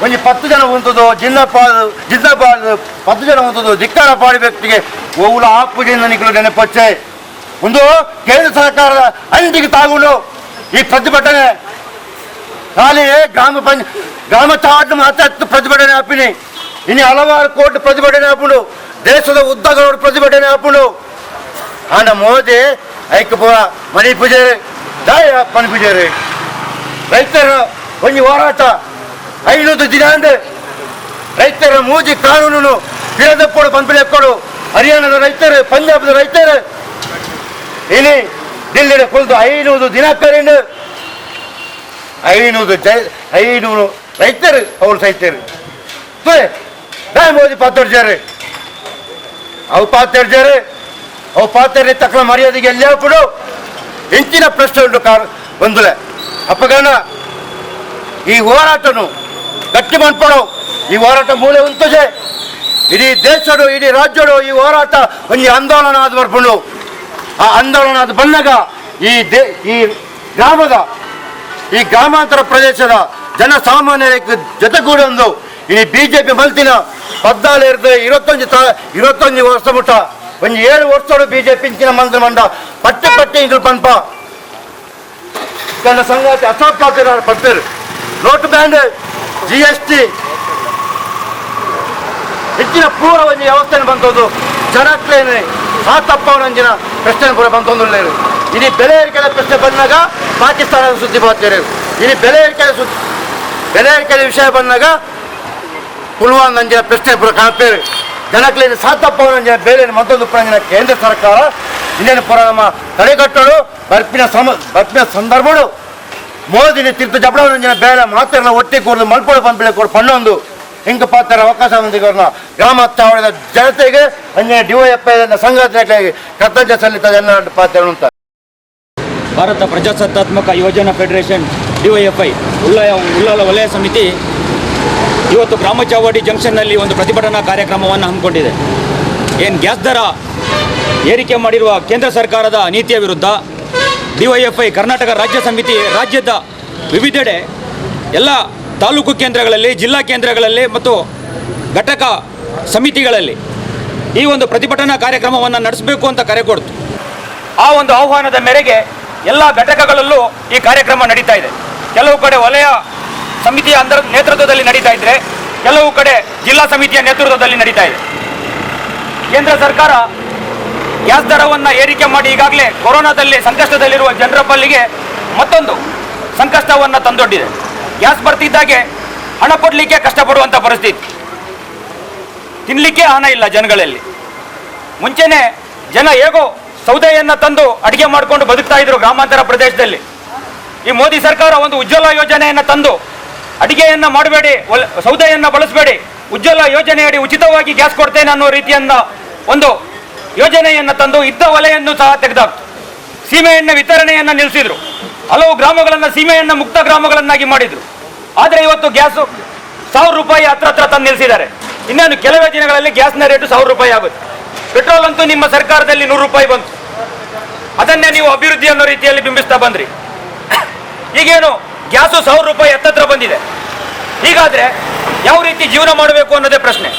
ಒಂದು 10 ಜನ ಹೊಂದದು ಜಿಂದಾಬಾದ್ 10 ಜನ ಹೊಂದದು ಧಿಕ್ಕಾರ ಪಾಡಿ ವ್ಯಕ್ತಿಗೆ ಓವುಲ ಆಪುಜಿಂದ ನಿಖಲು ನೆನಪಚ್ಚೆ ಒಂದು ಕೇಂದ್ರ ಸರ್ಕಾರದ ಅಂಟಿಗೆ ತಾಗುಂಡು ಈ ಪ್ರತಿಭಟನೆ ಖಾಲಿ ಗ್ರಾಮ ಚಾವಟ್ಟು ಮಾತಾಡ್ತು ಪ್ರತಿಭಟನೆ ಆಪಿನಿ ಇನ್ನು ಹಲವಾರು ಕೋಟಿ ಪ್ರತಿಭಟನೆ ಆಪುಂಡು ದೇಶದ ಉದ್ದಗಲೋಡು ಪ್ರತಿಭಟನೆ ಆಪುಂಡು ಆಂಡ ಮೋದಿ ಐಕ್ಯ ಪೂರ ಮಣಿ ಪೂಜೆ ದಾಯ ಪಣಿ ಪೂಜೆ ರೈತರ ಒಂದು ಹೋರಾಟ 500 ದಿನ ಅಂದೆ ರೈತರ ಮೂಜಿ ಕಾನೂನು ಪಿರದಪ್ಪೋಡು ಪಂಪಿಳೆಕ್ಕೋಡು ಹರಿಯಾಣದ ರೈತರು ಪಂಜಾಬದ ರೈತರು ಇಲ್ಲಿ ದಿಲ್ಲಿನ ಕುಳಿತು 500 ದಿನ ಕರೆಂಡು 500 ರೈತರು ಅವ್ರು ಸೈತರು ದಾಯ ಮೋದಿ ಪಾತಾಡ್ತಾರೆ ಅವು ಪಾತ್ರೆ ತಕ್ಕ ಮರ್ಯಾದೆಗೆ ಎಲ್ಲೇ ಬಿಡು ಹೆಂಚಿನ ಪ್ರಶ್ನೆ ಉಂಟು ಬಂದುಲೆ ಅಪ್ಪಗಣ ಈ ಹೋರಾಟನು ಗಟ್ಟಿ ಮಾಡ್ಕೊಡು ಈ ಹೋರಾಟ ಮೂಲೆ ಉಂಟು ಇಡೀ ದೇಶಡು ಇಡೀ ರಾಜ್ಯಡು ಈ ಹೋರಾಟ ಒಂದು ಆಂದೋಲನ ಆದ ಬರ್ಕೊಂಡು ಆ ಆಂದೋಲನ ಅದು ಬಂದಾಗ ಈ ಗ್ರಾಮಾಂತರ ಪ್ರದೇಶದ ಜನಸಾಮಾನ್ಯರ ಜೊತೆಗೂಡಿ ಒಂದು ಈ ಬಿಜೆಪಿ ಮಲ್ತಿನ 14 21 ವರ್ಷ ಮುಟ್ಟ ಒಂದು 7 ವರ್ಷ ಬಿಜೆಪಿ ಇಂಚಿನ ಮಂತ್ರ ಮಂಡ ಪಟ್ಟೆ ಇದು ಪಂಪ ನನ್ನ ಸಂಗಾತಿ ಅಶೋಕ್ ಪಟ್ಟರು ನೋಟ್ ಬ್ಯಾಂಡ್ GST ಹೆಚ್ಚಿನ ಪೂರ ಒಂದು ವ್ಯವಸ್ಥೆ ಬಂತದ್ದು ಜನಕ್ಲೇನೆ ಆ ತಪ್ಪವನಂಜಿನ ಪ್ರಶ್ನೆ ಪೂರ ಬಂತೊಂದು ಇಡೀ ಬೆಲೆ ಏರಿಕೆ ಪ್ರಶ್ನೆ ಬಂದಾಗ ಪಾಕಿಸ್ತಾನದ ಸುದ್ದಿ ಬರ್ತಾರೆ ಇಡೀ ಬೆಲೆ ಏರಿಕೆ ವಿಷಯ ಬಂದಾಗ ಪುಲ್ವಾಮ ನಂಜಿನ ಪ್ರಶ್ನೆ ಪೂರ ಕಾಣ್ತೇವೆ ಜನಕ್ಲೇನೆ ಸಾತಪ್ಪವನಂಜಿನ ಬೇರೆ ಮತ್ತೊಂದು ಪುರಂಜಿನ ಕೇಂದ್ರ ಸರ್ಕಾರ ಇನ್ನೇನು ಪುರ ನಮ್ಮ ತಡೆಗಟ್ಟಲು ಬರ್ಪಿನ ಸಂದರ್ಭಗಳು ಮೋದಿನ ತೀರ್ಥ ಜಪಡವನಂಜಿನ ಬೇರೆ ಮಾತ್ರ ಒಟ್ಟಿ ಕೂಡದು ಮಲ್ಪೊಳು ಪಂಪಿಳೆ ಕೂಡ ಪಣ್ಣೊಂದು ಹಿಂಗ ಪಾತ್ರ ಅವಕಾಶ ಹೊಂದಿಗೋರ್ನ ಗ್ರಾಮ ಚಾವಣದ ಜನತೆಗೆ ಅಂಜಿನ DYFI ಸಂಘಟನೆಗಳಿಗೆ ಕರ್ತವ್ಯ ಸಲ್ಲಿತದೆ ಎಲ್ಲ ಪಾತ್ರ ಅಂತ ಭಾರತ ಪ್ರಜಾಸತ್ತಾತ್ಮಕ ಯೋಜನಾ ಫೆಡರೇಷನ್ DYFI ಉಳ್ಳಾಲ ವಲಯ ಸಮಿತಿ ಇವತ್ತು ಗ್ರಾಮ ಚಾವಡಿ ಜಂಕ್ಷನ್ನಲ್ಲಿ ಒಂದು ಪ್ರತಿಭಟನಾ ಕಾರ್ಯಕ್ರಮವನ್ನು ಹಮ್ಮಿಕೊಂಡಿದೆ. ಏನು ಗ್ಯಾಸ್ ದರ ಏರಿಕೆ ಮಾಡಿರುವ ಕೇಂದ್ರ ಸರ್ಕಾರದ ನೀತಿಯ ವಿರುದ್ಧ DYFI ಕರ್ನಾಟಕ ರಾಜ್ಯ ಸಮಿತಿ ರಾಜ್ಯದ ವಿವಿಧೆಡೆ ಎಲ್ಲ ತಾಲೂಕು ಕೇಂದ್ರಗಳಲ್ಲಿ, ಜಿಲ್ಲಾ ಕೇಂದ್ರಗಳಲ್ಲಿ ಮತ್ತು ಘಟಕ ಸಮಿತಿಗಳಲ್ಲಿ ಈ ಒಂದು ಪ್ರತಿಭಟನಾ ಕಾರ್ಯಕ್ರಮವನ್ನು ನಡೆಸಬೇಕು ಅಂತ ಕರೆ ಕೊಡ್ತು. ಆ ಒಂದು ಆಹ್ವಾನದ ಮೇರೆಗೆ ಎಲ್ಲ ಘಟಕಗಳಲ್ಲೂ ಈ ಕಾರ್ಯಕ್ರಮ ನಡೀತಾ ಇದೆ. ಕೆಲವು ಕಡೆ ವಲಯ ಸಮಿತಿಯ ನೇತೃತ್ವದಲ್ಲಿ ನಡೀತಾ ಇದ್ದರೆ, ಕೆಲವು ಕಡೆ ಜಿಲ್ಲಾ ಸಮಿತಿಯ ನೇತೃತ್ವದಲ್ಲಿ ನಡೀತಾ ಇದೆ. ಕೇಂದ್ರ ಸರ್ಕಾರ ಗ್ಯಾಸ್ ದರವನ್ನು ಏರಿಕೆ ಮಾಡಿ ಈಗಾಗಲೇ ಕೊರೋನಾದಲ್ಲಿ ಸಂಕಷ್ಟದಲ್ಲಿರುವ ಜನರ ಪಾಲಿಗೆ ಮತ್ತೊಂದು ಸಂಕಷ್ಟವನ್ನು ತಂದೊಡ್ಡಿದೆ. ಗ್ಯಾಸ್ ಬರ್ತಿದ್ದಾಗೆ ಹಣ ಕೊಡಲಿಕ್ಕೆ ಕಷ್ಟಪಡುವಂಥ ಪರಿಸ್ಥಿತಿ, ತಿನ್ನಲಿಕ್ಕೆ ಹಣ ಇಲ್ಲ ಜನಗಳಲ್ಲಿ. ಮುಂಚೆನೇ ಜನ ಹೇಗೋ ಸೌದೆಯನ್ನು ತಂದು ಅಡುಗೆ ಮಾಡಿಕೊಂಡು ಬದುಕ್ತಾ ಇದ್ರು ಗ್ರಾಮಾಂತರ ಪ್ರದೇಶದಲ್ಲಿ. ಈ ಮೋದಿ ಸರ್ಕಾರ ಒಂದು ಉಜ್ವಲ ಯೋಜನೆಯನ್ನು ತಂದು ಅಡುಗೆಯನ್ನು ಮಾಡಬೇಡಿ, ಸೌದೆಯನ್ನು ಬಳಸಬೇಡಿ, ಉಜ್ವಲ ಯೋಜನೆಯಡಿ ಉಚಿತವಾಗಿ ಗ್ಯಾಸ್ ಕೊಡ್ತೇನೆ ಅನ್ನೋ ರೀತಿಯಿಂದ ಒಂದು ಯೋಜನೆಯನ್ನು ತಂದು ಇದ್ದ ಒಲೆಯನ್ನು ಸಹ ತೆಗೆದಾಕ್ತು. ಸೀಮೆಎಣ್ಣೆ ವಿತರಣೆಯನ್ನು ನಿಲ್ಲಿಸಿದ್ರು. ಹಲವು ಗ್ರಾಮಗಳನ್ನು ಸೀಮೆಎಣ್ಣೆ ಮುಕ್ತ ಗ್ರಾಮಗಳನ್ನಾಗಿ ಮಾಡಿದ್ರು. ಆದರೆ ಇವತ್ತು ಗ್ಯಾಸು 1000 ರೂಪಾಯಿ ಹತ್ರ ತಂದು ನಿಲ್ಲಿಸಿದ್ದಾರೆ. ಇನ್ನೇನು ಕೆಲವೇ ದಿನಗಳಲ್ಲಿ ಗ್ಯಾಸ್ನ ರೇಟು 1000 ರೂಪಾಯಿ ಆಗುತ್ತೆ. ಪೆಟ್ರೋಲ್ ಅಂತೂ ನಿಮ್ಮ ಸರ್ಕಾರದಲ್ಲಿ 100 ರೂಪಾಯಿ ಬಂತು. ಅದನ್ನೇ ನೀವು ಅಭಿವೃದ್ಧಿ ಅನ್ನೋ ರೀತಿಯಲ್ಲಿ ಬಿಂಬಿಸ್ತಾ ಬಂದ್ರಿ. ಈಗೇನು ಗ್ಯಾಸು 1000 ರೂಪಾಯಿ ಹತ್ತತ್ರ ಬಂದಿದೆ. ಹೀಗಾದರೆ ಯಾವ ರೀತಿ ಜೀವನ ಮಾಡಬೇಕು ಅನ್ನೋದೇ ಪ್ರಶ್ನೆ.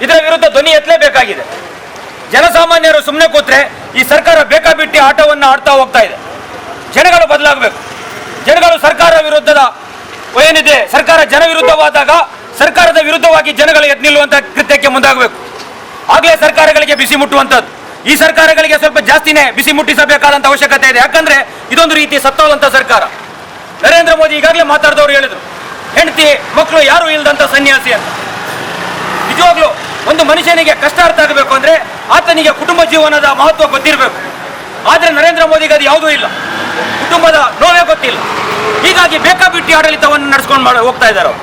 ಇದರ ವಿರುದ್ಧ ಧ್ವನಿ ಎತ್ತಲೇಬೇಕಾಗಿದೆ. ಜನಸಾಮಾನ್ಯರು ಸುಮ್ಮನೆ ಕೂತ್ರೆ ಈ ಸರ್ಕಾರ ಬೇಕಾಬಿಟ್ಟಿ ಆಟವನ್ನು ಆಡ್ತಾ ಹೋಗ್ತಾ ಇದೆ. ಜನಗಳು ಬದಲಾಗಬೇಕು. ಜನಗಳು ಸರ್ಕಾರ ವಿರುದ್ಧದ ಏನಿದೆ, ಸರ್ಕಾರ ಜನ ವಿರುದ್ಧವಾದಾಗ ಸರ್ಕಾರದ ವಿರುದ್ಧವಾಗಿ ಜನಗಳು ಎದ್ದು ನಿಲ್ಲುವಂಥ ಕೃತ್ಯಕ್ಕೆ ಮುಂದಾಗಬೇಕು. ಆಗಲೇ ಸರ್ಕಾರಗಳಿಗೆ ಬಿಸಿ ಮುಟ್ಟುವಂಥದ್ದು. ಈ ಸರ್ಕಾರಗಳಿಗೆ ಸ್ವಲ್ಪ ಜಾಸ್ತಿನೇ ಬಿಸಿ ಮುಟ್ಟಿಸಬೇಕಾದಂಥ ಅವಶ್ಯಕತೆ ಇದೆ. ಯಾಕಂದರೆ ಇದೊಂದು ರೀತಿ ಸತ್ತೋದಂಥ ಸರ್ಕಾರ. ನರೇಂದ್ರ ಮೋದಿ ಈಗಾಗಲೇ ಮಾತಾಡಿದವರು ಹೇಳಿದರು, ಹೆಂಡತಿ ಮಕ್ಕಳು ಯಾರೂ ಇಲ್ಲದಂಥ ಸನ್ಯಾಸಿ ಅಂತ. ನಿಜವಾಗ್ಲೂ ಒಂದು ಮನುಷ್ಯನಿಗೆ ಕಷ್ಟ ಅರ್ಥ ಆಗಬೇಕು ಅಂದರೆ ಆತನಿಗೆ ಕುಟುಂಬ ಜೀವನದ ಮಹತ್ವ ಗೊತ್ತಿರಬೇಕು. ಆದರೆ ನರೇಂದ್ರ ಮೋದಿಗೆ ಅದು ಯಾವುದೂ ಇಲ್ಲ, ಕುಟುಂಬದ ನೋವೇ ಗೊತ್ತಿಲ್ಲ. ಹೀಗಾಗಿ ಬೇಕಾಬಿಟ್ಟಿ ಆಡಳಿತವನ್ನು ನಡೆಸ್ಕೊಂಡು ಹೋಗ್ತಾ ಇದ್ದಾರೆ ಅವರು.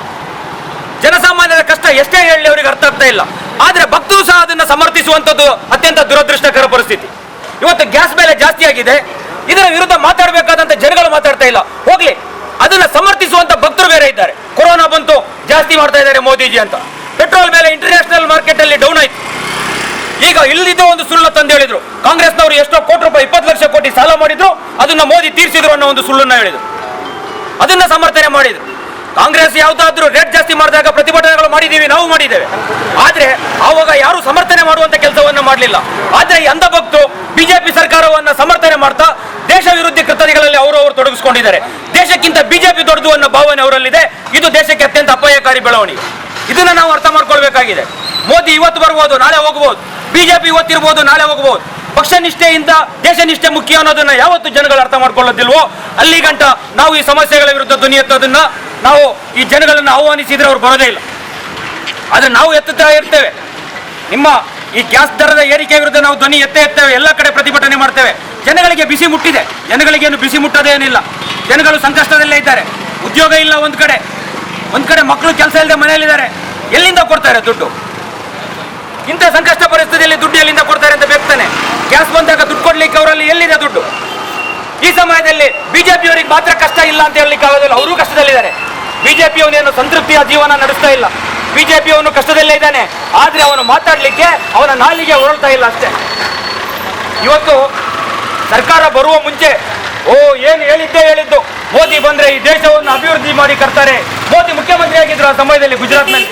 ಜನಸಾಮಾನ್ಯರ ಕಷ್ಟ ಎಷ್ಟೇ ಹೇಳಿ ಅವರಿಗೆ ಅರ್ಥ ಆಗ್ತಾ ಇಲ್ಲ. ಆದರೆ ಭಕ್ತರು ಸಹ ಅದನ್ನು ಸಮರ್ಥಿಸುವಂಥದ್ದು ಅತ್ಯಂತ ದುರದೃಷ್ಟಕರ ಪರಿಸ್ಥಿತಿ. ಇವತ್ತು ಗ್ಯಾಸ್ ಬೆಲೆ ಜಾಸ್ತಿ ಆಗಿದೆ. ಇದರ ವಿರುದ್ಧ ಮಾತಾಡಬೇಕಾದಂಥ ಜನಗಳು ಮಾತಾಡ್ತಾ ಇಲ್ಲ. ಹೋಗ್ಲಿ, ಅದನ್ನು ಸಮರ್ಥಿಸುವಂಥ ಭಕ್ತರು ಬೇರೆ ಇದ್ದಾರೆ. ಕೊರೋನಾ ಬಂತು, ಜಾಸ್ತಿ ಮಾಡ್ತಾ ಇದ್ದಾರೆ ಮೋದಿಜಿ ಅಂತ. ಪೆಟ್ರೋಲ್ ಬೆಲೆ ಇಂಟರ್ನ್ಯಾಷನಲ್ ಮಾರ್ಕೆಟಲ್ಲಿ ಡೌನ್ ಆಯಿತು. ಈಗ ಇಲ್ಲಿದ್ದ ಒಂದು ಸುಳ್ಳು ತಂದು ಹೇಳಿದ್ರು. ಕಾಂಗ್ರೆಸ್ನವರು ಎಷ್ಟೋ ಕೋಟಿ ರೂಪಾಯಿ 20 ಲಕ್ಷ ಕೋಟಿ ಸಾಲ ಮಾಡಿದ್ರು, ಅದನ್ನ ಮೋದಿ ತೀರಿಸಿದ್ರು ಅನ್ನೋ ಒಂದು ಸುಳ್ಳನ್ನು ಹೇಳಿದ್ರು. ಅದನ್ನ ಸಮರ್ಥನೆ ಮಾಡಿದ್ರು. ಕಾಂಗ್ರೆಸ್ ಯಾವುದಾದ್ರೂ ರೇಟ್ ಜಾಸ್ತಿ ಮಾಡಿದಾಗ ಪ್ರತಿಭಟನೆಗಳು ಮಾಡಿದ್ದೀವಿ, ನಾವು ಮಾಡಿದ್ದೇವೆ. ಆದ್ರೆ ಆವಾಗ ಯಾರು ಸಮರ್ಥನೆ ಮಾಡುವಂತ ಕೆಲಸವನ್ನ ಮಾಡಲಿಲ್ಲ. ಆದ್ರೆ ಈ ಅಂಧಭಕ್ತರು ಬಿಜೆಪಿ ಸರ್ಕಾರವನ್ನ ಸಮರ್ಥನೆ ಮಾಡ್ತಾ ದೇಶ ವಿರೋಧಿ ಕೃತ್ಯಗಳಲ್ಲಿ ಅವರು ತೊಡಗಿಸಿಕೊಂಡಿದ್ದಾರೆ. ದೇಶಕ್ಕಿಂತ ಬಿಜೆಪಿ ದೊಡ್ಡದು ಅನ್ನೋ ಭಾವನೆ ಅವರಲ್ಲಿದೆ. ಇದು ದೇಶಕ್ಕೆ ಅತ್ಯಂತ ಅಪಾಯಕಾರಿ ಬೆಳವಣಿಗೆ. ಇದನ್ನ ನಾವು ಅರ್ಥ ಮಾಡ್ಕೊಳ್ಬೇಕಾಗಿದೆ. ಮೋದಿ ಇವತ್ತು ಬರ್ಬೋದು, ನಾಳೆ ಹೋಗ್ಬೋದು. ಬಿಜೆಪಿ ಇವತ್ತಿರ್ಬೋದು, ನಾಳೆ ಹೋಗ್ಬೋದು. ಪಕ್ಷ ನಿಷ್ಠೆಯಿಂದ ದೇಶ ನಿಷ್ಠೆ ಮುಖ್ಯ ಅನ್ನೋದನ್ನ ಯಾವತ್ತು ಜನಗಳು ಅರ್ಥ ಮಾಡ್ಕೊಳ್ಳೋದಿಲ್ವೋ ಅಲ್ಲಿ ಗಂಟ ನಾವು ಈ ಸಮಸ್ಯೆಗಳ ವಿರುದ್ಧ ಧ್ವನಿ ಎತ್ತೋದನ್ನ ನಾವು ಈ ಜನಗಳನ್ನು ಆಹ್ವಾನಿಸಿದ್ರೆ ಅವ್ರು ಬರೋದೇ ಇಲ್ಲ. ಆದ್ರೆ ನಾವು ಎತ್ತುತ್ತಾ ಇರ್ತೇವೆ. ನಿಮ್ಮ ಈ ಗ್ಯಾಸ್ ದರದ ಏರಿಕೆ ವಿರುದ್ಧ ನಾವು ಧ್ವನಿ ಎತ್ತೇವೆ. ಎಲ್ಲ ಕಡೆ ಪ್ರತಿಭಟನೆ ಮಾಡ್ತೇವೆ. ಜನಗಳಿಗೆ ಬಿಸಿ ಮುಟ್ಟಿದೆ. ಜನಗಳಿಗೇನು ಬಿಸಿ ಮುಟ್ಟೋದೇನಿಲ್ಲ. ಜನಗಳು ಸಂಕಷ್ಟದಲ್ಲೇ ಇದ್ದಾರೆ. ಉದ್ಯೋಗ ಇಲ್ಲ. ಒಂದ್ ಕಡೆ ಮಕ್ಕಳು ಕೆಲಸ ಇಲ್ಲದೆ ಮನೆಯಲ್ಲಿದ್ದಾರೆ. ಎಲ್ಲಿಂದ ಕೊಡ್ತಾರೆ ದುಡ್ಡು? ಇಂಥ ಸಂಕಷ್ಟ ಪರಿಸ್ಥಿತಿಯಲ್ಲಿ ದುಡ್ಡು ಎಲ್ಲಿಂದ ಕೊಡ್ತಾರೆ ಅಂತ ಬೇಕ್ತಾನೆ. ಗ್ಯಾಸ್ ಬಂದಾಗ ದುಡ್ಡು ಕೊಡ್ಲಿಕ್ಕೆ ಅವರಲ್ಲಿ ಎಲ್ಲಿದೆ ದುಡ್ಡು? ಈ ಸಮಯದಲ್ಲಿ ಬಿಜೆಪಿಯವರಿಗೆ ಮಾತ್ರ ಕಷ್ಟ ಇಲ್ಲ ಅಂತ ಹೇಳಲಿಕ್ಕೆ ಆಗೋದಿಲ್ಲ. ಅವರೂ ಕಷ್ಟದಲ್ಲಿದ್ದಾರೆ. ಬಿಜೆಪಿಯವನೇನು ಸಂತೃಪ್ತಿಯ ಜೀವನ ನಡೆಸ್ತಾ ಇಲ್ಲ. ಬಿಜೆಪಿಯವನು ಕಷ್ಟದಲ್ಲೇ ಇದ್ದಾನೆ. ಆದ್ರೆ ಅವನು ಮಾತಾಡ್ಲಿಕ್ಕೆ ಅವನ ನಾಲಿಗೆ ಹೊರಳ್ತಾ ಇಲ್ಲ ಅಷ್ಟೇ. ಇವತ್ತು ಸರ್ಕಾರ ಬರುವ ಮುಂಚೆ ಏನು ಹೇಳಿದ್ದು ಮೋದಿ ಬಂದ್ರೆ ಈ ದೇಶವನ್ನು ಅಭಿವೃದ್ಧಿ ಮಾಡಿ ಕರ್ತಾರೆ. ಮೋದಿ ಮುಖ್ಯಮಂತ್ರಿ ಆಗಿದ್ರು ಆ ಸಮಯದಲ್ಲಿ ಗುಜರಾತ್ನಲ್ಲಿ.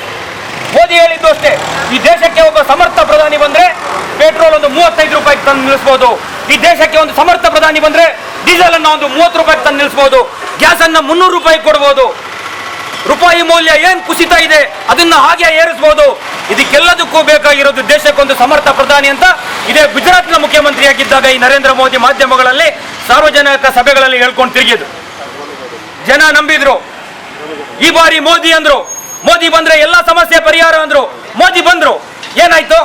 ಮೋದಿ ಹೇಳಿದ್ದು ಅಷ್ಟೇ, ಈ ದೇಶಕ್ಕೆ ಒಬ್ಬ ಸಮರ್ಥ ಪ್ರಧಾನಿ ಬಂದ್ರೆ ಪೆಟ್ರೋಲ್ ಒಂದು 35 ರೂಪಾಯಿಗೆ ತಂದು ನಿಲ್ಲಿಸಬಹುದು. ಈ ದೇಶಕ್ಕೆ ಒಂದು ಸಮರ್ಥ ಪ್ರಧಾನಿ ಬಂದ್ರೆ ಡೀಸೆಲ್ ಅನ್ನ ಒಂದು 30 ರೂಪಾಯಿಗೆ ತಂದು ನಿಲ್ಲಿಸಬಹುದು. ಗ್ಯಾಸ್ ಅನ್ನ 300 ರೂಪಾಯಿ ಕೊಡಬಹುದು. ರೂಪಾಯಿ ಮೌಲ್ಯ ಏನ್ ಕುಸಿತ ಇದೆ ಅದನ್ನ ಹಾಗೆ ಏರಿಸಬಹುದು. ಇದಕ್ಕೆಲ್ಲದಕ್ಕೂ ಬೇಕಾಗಿರೋದು ದೇಶಕ್ಕೊಂದು ಸಮರ್ಥ ಪ್ರಧಾನಿ ಅಂತ ಇದೇ ಗುಜರಾತ್ನ ಮುಖ್ಯಮಂತ್ರಿಯಾಗಿದ್ದಾಗ ಈ ನರೇಂದ್ರ ಮೋದಿ ಮಾಧ್ಯಮಗಳಲ್ಲಿ ಸಾರ್ವಜನಿಕ ಸಭೆಗಳಲ್ಲಿ ಹೇಳ್ಕೊಂಡು ತಿರುಗಿದ್ರು. ಜನ ನಂಬಿದ್ರು. ಈ ಬಾರಿ ಮೋದಿ ಅಂದ್ರು, ಮೋದಿ ಬಂದ್ರೆ ಎಲ್ಲ ಸಮಸ್ಯೆ ಪರಿಹಾರ ಅಂದ್ರು. ಮೋದಿ ಬಂದ್ರು, ಏನಾಯ್ತು?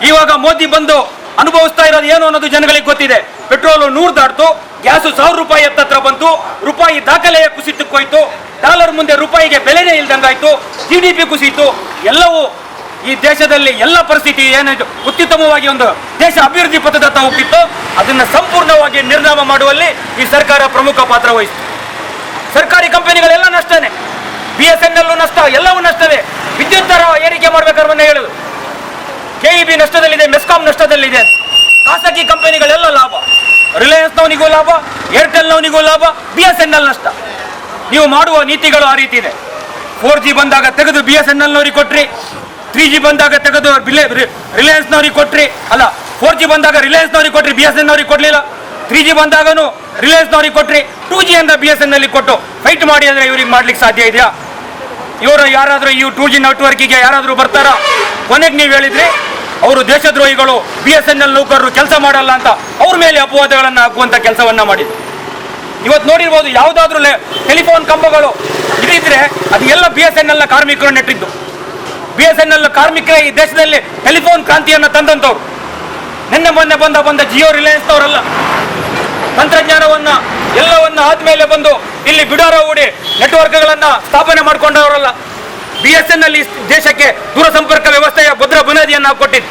ಇವಾಗ ಮೋದಿ ಬಂದು ಅನುಭವಿಸ್ತಾ ಇರೋದು ಏನು ಅನ್ನೋದು ಜನಗಳಿಗೆ ಗೊತ್ತಿದೆ. ಪೆಟ್ರೋಲ್ 100 ದಾಟ್ತು, ಗ್ಯಾಸು 1000 ರೂಪಾಯಿ ಹತ್ರ ಬಂತು, ರೂಪಾಯಿ ದಾಖಲೆಯ ಕುಸಿತಕ್ಕೋಯ್ತು, ಡಾಲರ್ ಮುಂದೆ ರೂಪಾಯಿಗೆ ಬೆಲೆನೇ ಇಲ್ದಂಗಾಯ್ತು, GDP ಕುಸಿತು. ಎಲ್ಲವೂ ಈ ದೇಶದಲ್ಲಿ ಎಲ್ಲ ಪರಿಸ್ಥಿತಿ ಏನಾಯ್ತು ಅತ್ಯುತ್ತಮವಾಗಿ ಒಂದು ದೇಶ ಅಭಿವೃದ್ಧಿ ಪಥದತ್ತ ಹೋಗ್ತಿತ್ತು. ಅದನ್ನ ಸಂಪೂರ್ಣವಾಗಿ ನಿರ್ನಾಮ ಮಾಡುವಲ್ಲಿ ಈ ಸರ್ಕಾರ ಪ್ರಮುಖ ಪಾತ್ರ ವಹಿಸಿತು. ಸರ್ಕಾರಿ ಕಂಪನಿಗಳೆಲ್ಲ ನಷ್ಟನೇ. BSNL ನಷ್ಟ, ಎಲ್ಲವೂ ನಷ್ಟವೇ. ವಿದ್ಯುತ್ ದರ ಏರಿಕೆ ಮಾಡ್ಬೇಕಾದ್ರೆ ಹೇಳುದು KEB ನಷ್ಟದಲ್ಲಿದೆ, ಮೆಸ್ಕಾಂ ನಷ್ಟದಲ್ಲಿದೆ. ಖಾಸಗಿ ಕಂಪನಿಗಳೆಲ್ಲ ಲಾಭ. ರಿಲಯನ್ಸ್ನವನಿಗೂ ಲಾಭ, ಏರ್ಟೆಲ್ನವನಿಗೂ ಲಾಭ, BSNL ನಷ್ಟ. ನೀವು ಮಾಡುವ ನೀತಿಗಳು ಆ ರೀತಿ ಇದೆ. 4G ಬಂದಾಗ ತೆಗೆದು BSNLನವ್ರಿಗೆ ಕೊಟ್ರಿ, 3G ಬಂದಾಗ ತೆಗೆದು ರಿಲಯನ್ಸ್ನವ್ರಿಗೆ ಕೊಟ್ರಿ. ಅಲ್ಲ, 4G ಬಂದಾಗ ರಿಲಯನ್ಸ್ನವ್ರಿಗೆ ಕೊಟ್ರಿ, BSNLನವ್ರಿಗೆ ಕೊಡ್ಲಿಲ್ಲ. 3G ಬಂದಾಗನು ರಿಲಯನ್ಸ್ನವ್ರಿಗೆ ಕೊಟ್ರಿ, 2G ಅಂತ BSNL ಕೊಟ್ಟು ಫೈಟ್ ಮಾಡಿ ಅಂದ್ರೆ ಇವ್ರಿಗೆ ಮಾಡ್ಲಿಕ್ಕೆ ಸಾಧ್ಯ ಇದೆಯಾ? ಇವರು ಯಾರಾದ್ರೂ ಈ 2G ನೆಟ್ವರ್ಕಿಗೆ ಯಾರಾದ್ರೂ ಬರ್ತಾರ? ಕೊನೆಗೆ ನೀವು ಹೇಳಿದ್ರಿ ಅವರು ದೇಶದ್ರೋಹಿಗಳು, BSNL ನೌಕರರು ಕೆಲಸ ಮಾಡಲ್ಲ ಅಂತ ಅವ್ರ ಮೇಲೆ ಅಪವಾದಗಳನ್ನ ಹಾಕುವಂತ ಕೆಲಸವನ್ನ ಮಾಡಿದ್ರು. ಇವತ್ತು ನೋಡಿರ್ಬೋದು, ಯಾವುದಾದ್ರೂ ಟೆಲಿಫೋನ್ ಕಂಬಗಳು ಇದಿದ್ರೆ ಅದು ಎಲ್ಲ BSNLನ ಕಾರ್ಮಿಕರು ನೆಟ್ಟಿದ್ದು. BSNL ಕಾರ್ಮಿಕರೇ ಈ ದೇಶದಲ್ಲಿ ಟೆಲಿಫೋನ್ ಕ್ರಾಂತಿಯನ್ನ ತಂದಂತವ್ರು. ನಿನ್ನೆ ಮೊನ್ನೆ ಬಂದ ಜಿಯೋ ರಿಲಯನ್ಸ್ನವರಲ್ಲ. ತಂತ್ರಜ್ಞಾನವನ್ನ ಎಲ್ಲವನ್ನ ಆದ್ಮೇಲೆ ಬಂದು ಇಲ್ಲಿ ಬಿಡಾರ ಹೂಡಿ ನೆಟ್ವರ್ಕ್ಗಳನ್ನ ಸ್ಥಾಪನೆ ಮಾಡಿಕೊಂಡವರಲ್ಲ. BSNL ಈ ದೇಶಕ್ಕೆ ದೂರಸಂಪರ್ಕ ವ್ಯವಸ್ಥೆಯ ಭದ್ರ ಬುನಾದಿಯನ್ನ ಕೊಟ್ಟಿದ್ದು.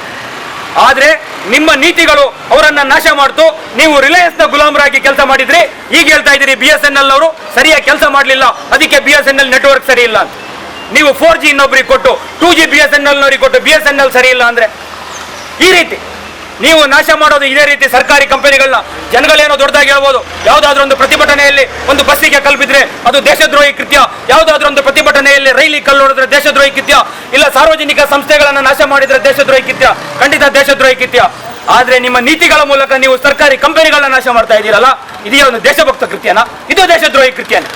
ಆದ್ರೆ ನಿಮ್ಮ ನೀತಿಗಳು ಅವರನ್ನ ನಾಶ ಮಾಡ್ತು. ನೀವು ರಿಲಯನ್ಸ್ನ ಗುಲಾಮರಾಗಿ ಕೆಲಸ ಮಾಡಿದ್ರಿ. ಈಗ ಹೇಳ್ತಾ ಇದ್ದೀರಿ BSNL ಅವರು ಸರಿಯಾಗಿ ಕೆಲಸ ಮಾಡಲಿಲ್ಲ, ಅದಕ್ಕೆ BSNL ನೆಟ್ವರ್ಕ್ ಸರಿ ಇಲ್ಲ ಅಂತ. ನೀವು 4G ಇನ್ನೊಬ್ರಿಗೆ ಕೊಟ್ಟು 2G BSNLನವ್ರಿಗೆ ಕೊಟ್ಟು BSNL ಸರಿ ಇಲ್ಲ ಅಂದ್ರೆ ಈ ರೀತಿ ನೀವು ನಾಶ ಮಾಡೋದು. ಇದೇ ರೀತಿ ಸರ್ಕಾರಿ ಕಂಪನಿಗಳನ್ನ ಜನಗಳೇನೋ ದೊಡ್ಡದಾಗಿ ಹೇಳ್ಬೋದು. ಯಾವುದಾದ್ರೂ ಒಂದು ಪ್ರತಿಭಟನೆಯಲ್ಲಿ ಒಂದು ಬಸ್ಸಿಗೆ ಕಲ್ಪಿದ್ರೆ ಅದು ದೇಶದ್ರೋಹಿ ಕೃತ್ಯ, ಯಾವುದಾದ್ರೂ ಒಂದು ಪ್ರತಿಭಟನೆಯಲ್ಲಿ ರೈಲಿಗೆ ಕಲ್ಲು ಹೊಡೆದ್ರೆ ದೇಶದ್ರೋಹಿ ಕೃತ್ಯ, ಇಲ್ಲ ಸಾರ್ವಜನಿಕ ಸಂಸ್ಥೆಗಳನ್ನ ನಾಶ ಮಾಡಿದ್ರೆ ದೇಶದ್ರೋಹಿ ಕೃತ್ಯ, ಖಂಡಿತ ದೇಶದ್ರೋಹಿ ಕೃತ್ಯ. ಆದ್ರೆ ನಿಮ್ಮ ನೀತಿಗಳ ಮೂಲಕ ನೀವು ಸರ್ಕಾರಿ ಕಂಪನಿಗಳನ್ನ ನಾಶ ಮಾಡ್ತಾ ಇದ್ದೀರಲ್ಲ, ಇದೇ ಒಂದು ದೇಶಭಕ್ತ ಕೃತ್ಯನ? ಇದು ದೇಶದ್ರೋಹಿ ಕೃತ್ಯನ?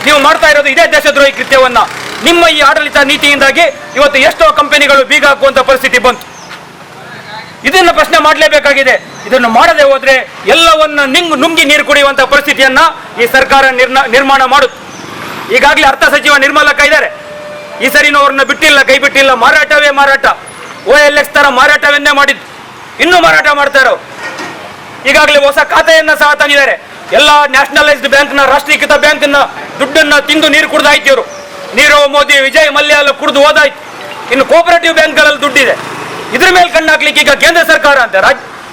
ನೀವು ಮಾಡ್ತಾ ಇರೋದು ಇದೇ ದೇಶದ್ರೋಹಿ ಕೃತ್ಯವನ್ನ. ನಿಮ್ಮ ಈ ಆಡಳಿತ ನೀತಿಯಿಂದಾಗಿ ಇವತ್ತು ಎಷ್ಟೋ ಕಂಪನಿಗಳು ಬೀಗ ಹಾಕುವಂತ ಪರಿಸ್ಥಿತಿ ಬಂತು. ಇದನ್ನ ಪ್ರಶ್ನೆ ಮಾಡಲೇಬೇಕಾಗಿದೆ. ಇದನ್ನು ಮಾಡದೆ ಹೋದ್ರೆ ಎಲ್ಲವನ್ನ ನುಂಗಿ ನೀರು ಕುಡಿಯುವಂತ ಪರಿಸ್ಥಿತಿಯನ್ನ ಈ ಸರ್ಕಾರ ನಿರ್ಮಾಣ ಮಾಡುತ್ತೆ. ಈಗಾಗಲೇ ಅರ್ಥ ಸಚಿವ ನಿರ್ಮಲಕ್ಕ ಇದ್ದಾರೆ. ಈ ಸರಿನೂ ಅವ್ರನ್ನ ಬಿಟ್ಟಿಲ್ಲ, ಕೈ ಬಿಟ್ಟಿಲ್ಲ. ಮಾರಾಟವೇ ಮಾರಾಟ, OLX ತರ ಮಾರಾಟವನ್ನೇ ಮಾಡಿದ್ದು, ಇನ್ನೂ ಮಾರಾಟ ಮಾಡ್ತಾ ಇರೋ. ಈಗಾಗಲೇ ಹೊಸ ಖಾತೆಯನ್ನ ಸಹ ತಂದಿದ್ದಾರೆ. ಎಲ್ಲ ನ್ಯಾಷನಲೈಸ್ಡ್ ಬ್ಯಾಂಕ್ನ, ರಾಷ್ಟ್ರೀಕೃತ ಬ್ಯಾಂಕ್ನ ದುಡ್ಡನ್ನ ತಿಂದು ನೀರು ಕುಡ್ದಾಯ್ತು ಇವರು. ನೀರವ್ ಮೋದಿ, ವಿಜಯ್ ಮಲ್ಯ ಎಲ್ಲ ಕುಡಿದು ಹೋದಾಯ್ತು. ಇನ್ನು ಕೋಪರೇಟಿವ್ ಬ್ಯಾಂಕ್ಗಳಲ್ಲಿ ದುಡ್ಡಿದೆ. ಇದ್ರ ಮೇಲೆ ಕಣ್ಣು ಹಾಕ್ಲಿಕ್ಕೆ ಈಗ ಕೇಂದ್ರ ಸರ್ಕಾರ ಅಂತ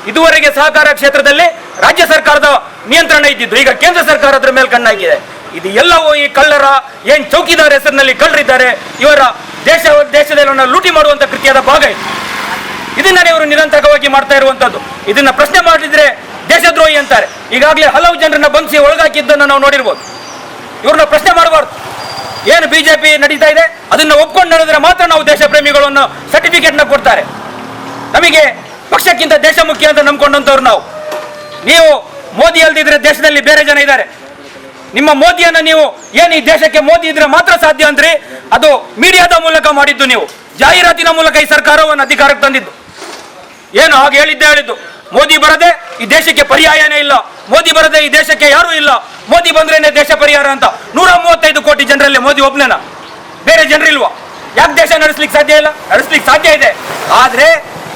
ಇದುವರೆಗೆ ಸಹಕಾರ ಕ್ಷೇತ್ರದಲ್ಲಿ ರಾಜ್ಯ ಸರ್ಕಾರದ ನಿಯಂತ್ರಣ ಇದ್ದಿದ್ದು, ಈಗ ಕೇಂದ್ರ ಸರ್ಕಾರ ಅದ್ರ ಮೇಲೆ ಕಣ್ಣು ಹಾಕಿದೆ. ಇದು ಎಲ್ಲವೂ ಈ ಕಳ್ಳರ ಏನ್ ಚೌಕಿದಾರ ಹೆಸರಿನಲ್ಲಿ ಕಳ್ಳರಿದ್ದಾರೆ, ಇವರ ದೇಶದಲ್ಲಿ ಲೂಟಿ ಮಾಡುವಂತ ಕೃತ್ಯದ ಭಾಗ ಇದು. ಇದನ್ನ ಇವರು ನಿರಂತರವಾಗಿ ಮಾಡ್ತಾ ಇರುವಂತದ್ದು. ಇದನ್ನ ಪ್ರಶ್ನೆ ಮಾಡಿದ್ರೆ ದೇಶದ್ರೋಹಿ ಅಂತಾರೆ. ಈಗಾಗಲೇ ಹಲವು ಜನರನ್ನ ಬಂಧಿಸಿ ಒಳಗಾಕಿದ್ದನ್ನು ನಾವು ನೋಡಿರ್ಬೋದು. ಇವ್ರನ್ನ ಪ್ರಶ್ನೆ ಮಾಡಬಾರ್ದು. ಏನು ಬಿಜೆಪಿ ನಡೀತಾ ಇದೆ ಅದನ್ನ ಒಪ್ಕೊಂಡು ನಡೆದ್ರೆ ಮಾತ್ರ ನಾವು ದೇಶ ಪ್ರೇಮಿಗಳು ಅನ್ನೋ ಸರ್ಟಿಫಿಕೇಟ್ನ ಕೊಡ್ತಾರೆ. ನಮಗೆ ಪಕ್ಷಕ್ಕಿಂತ ದೇಶ ಮುಖ್ಯ ಅಂತ ನಂಬ್ಕೊಂಡಂಥವ್ರು ನಾವು. ನೀವು ಮೋದಿ ಅಲ್ದಿದ್ರೆ ದೇಶದಲ್ಲಿ ಬೇರೆ ಜನ ಇದ್ದಾರೆ. ನಿಮ್ಮ ಮೋದಿಯನ್ನು ನೀವು ಏನು ಈ ದೇಶಕ್ಕೆ ಮೋದಿ ಇದ್ರೆ ಮಾತ್ರ ಸಾಧ್ಯ ಅಂದ್ರಿ, ಅದು ಮೀಡಿಯಾದ ಮೂಲಕ ಮಾಡಿದ್ದು. ನೀವು ಜಾಹೀರಾತಿನ ಮೂಲಕ ಈ ಸರ್ಕಾರವನ್ನು ಅಧಿಕಾರಕ್ಕೆ ತಂದಿದ್ದು. ಏನು ಹಾಗೆ ಹೇಳಿದ್ದು, ಮೋದಿ ಬರದೆ ಈ ದೇಶಕ್ಕೆ ಪರ್ಯಾಯನೇ ಇಲ್ಲ, ಮೋದಿ ಬರದೆ ಈ ದೇಶಕ್ಕೆ ಯಾರೂ ಇಲ್ಲ, ಮೋದಿ ಬಂದ್ರೇನೆ ದೇಶ ಪರಿಹಾರ ಅಂತ. 135 ಕೋಟಿ ಜನರಲ್ಲಿ ಮೋದಿ ಒಬ್ಬನೇನ, ಬೇರೆ ಜನರಿಲ್ವಾ? ಯಾಕೆ ದೇಶ ನಡೆಸ್ಲಿಕ್ಕೆ ಸಾಧ್ಯ ಇಲ್ಲ? ನಡೆಸ್ಲಿಕ್ಕೆ ಸಾಧ್ಯ ಇದೆ. ಆದ್ರೆ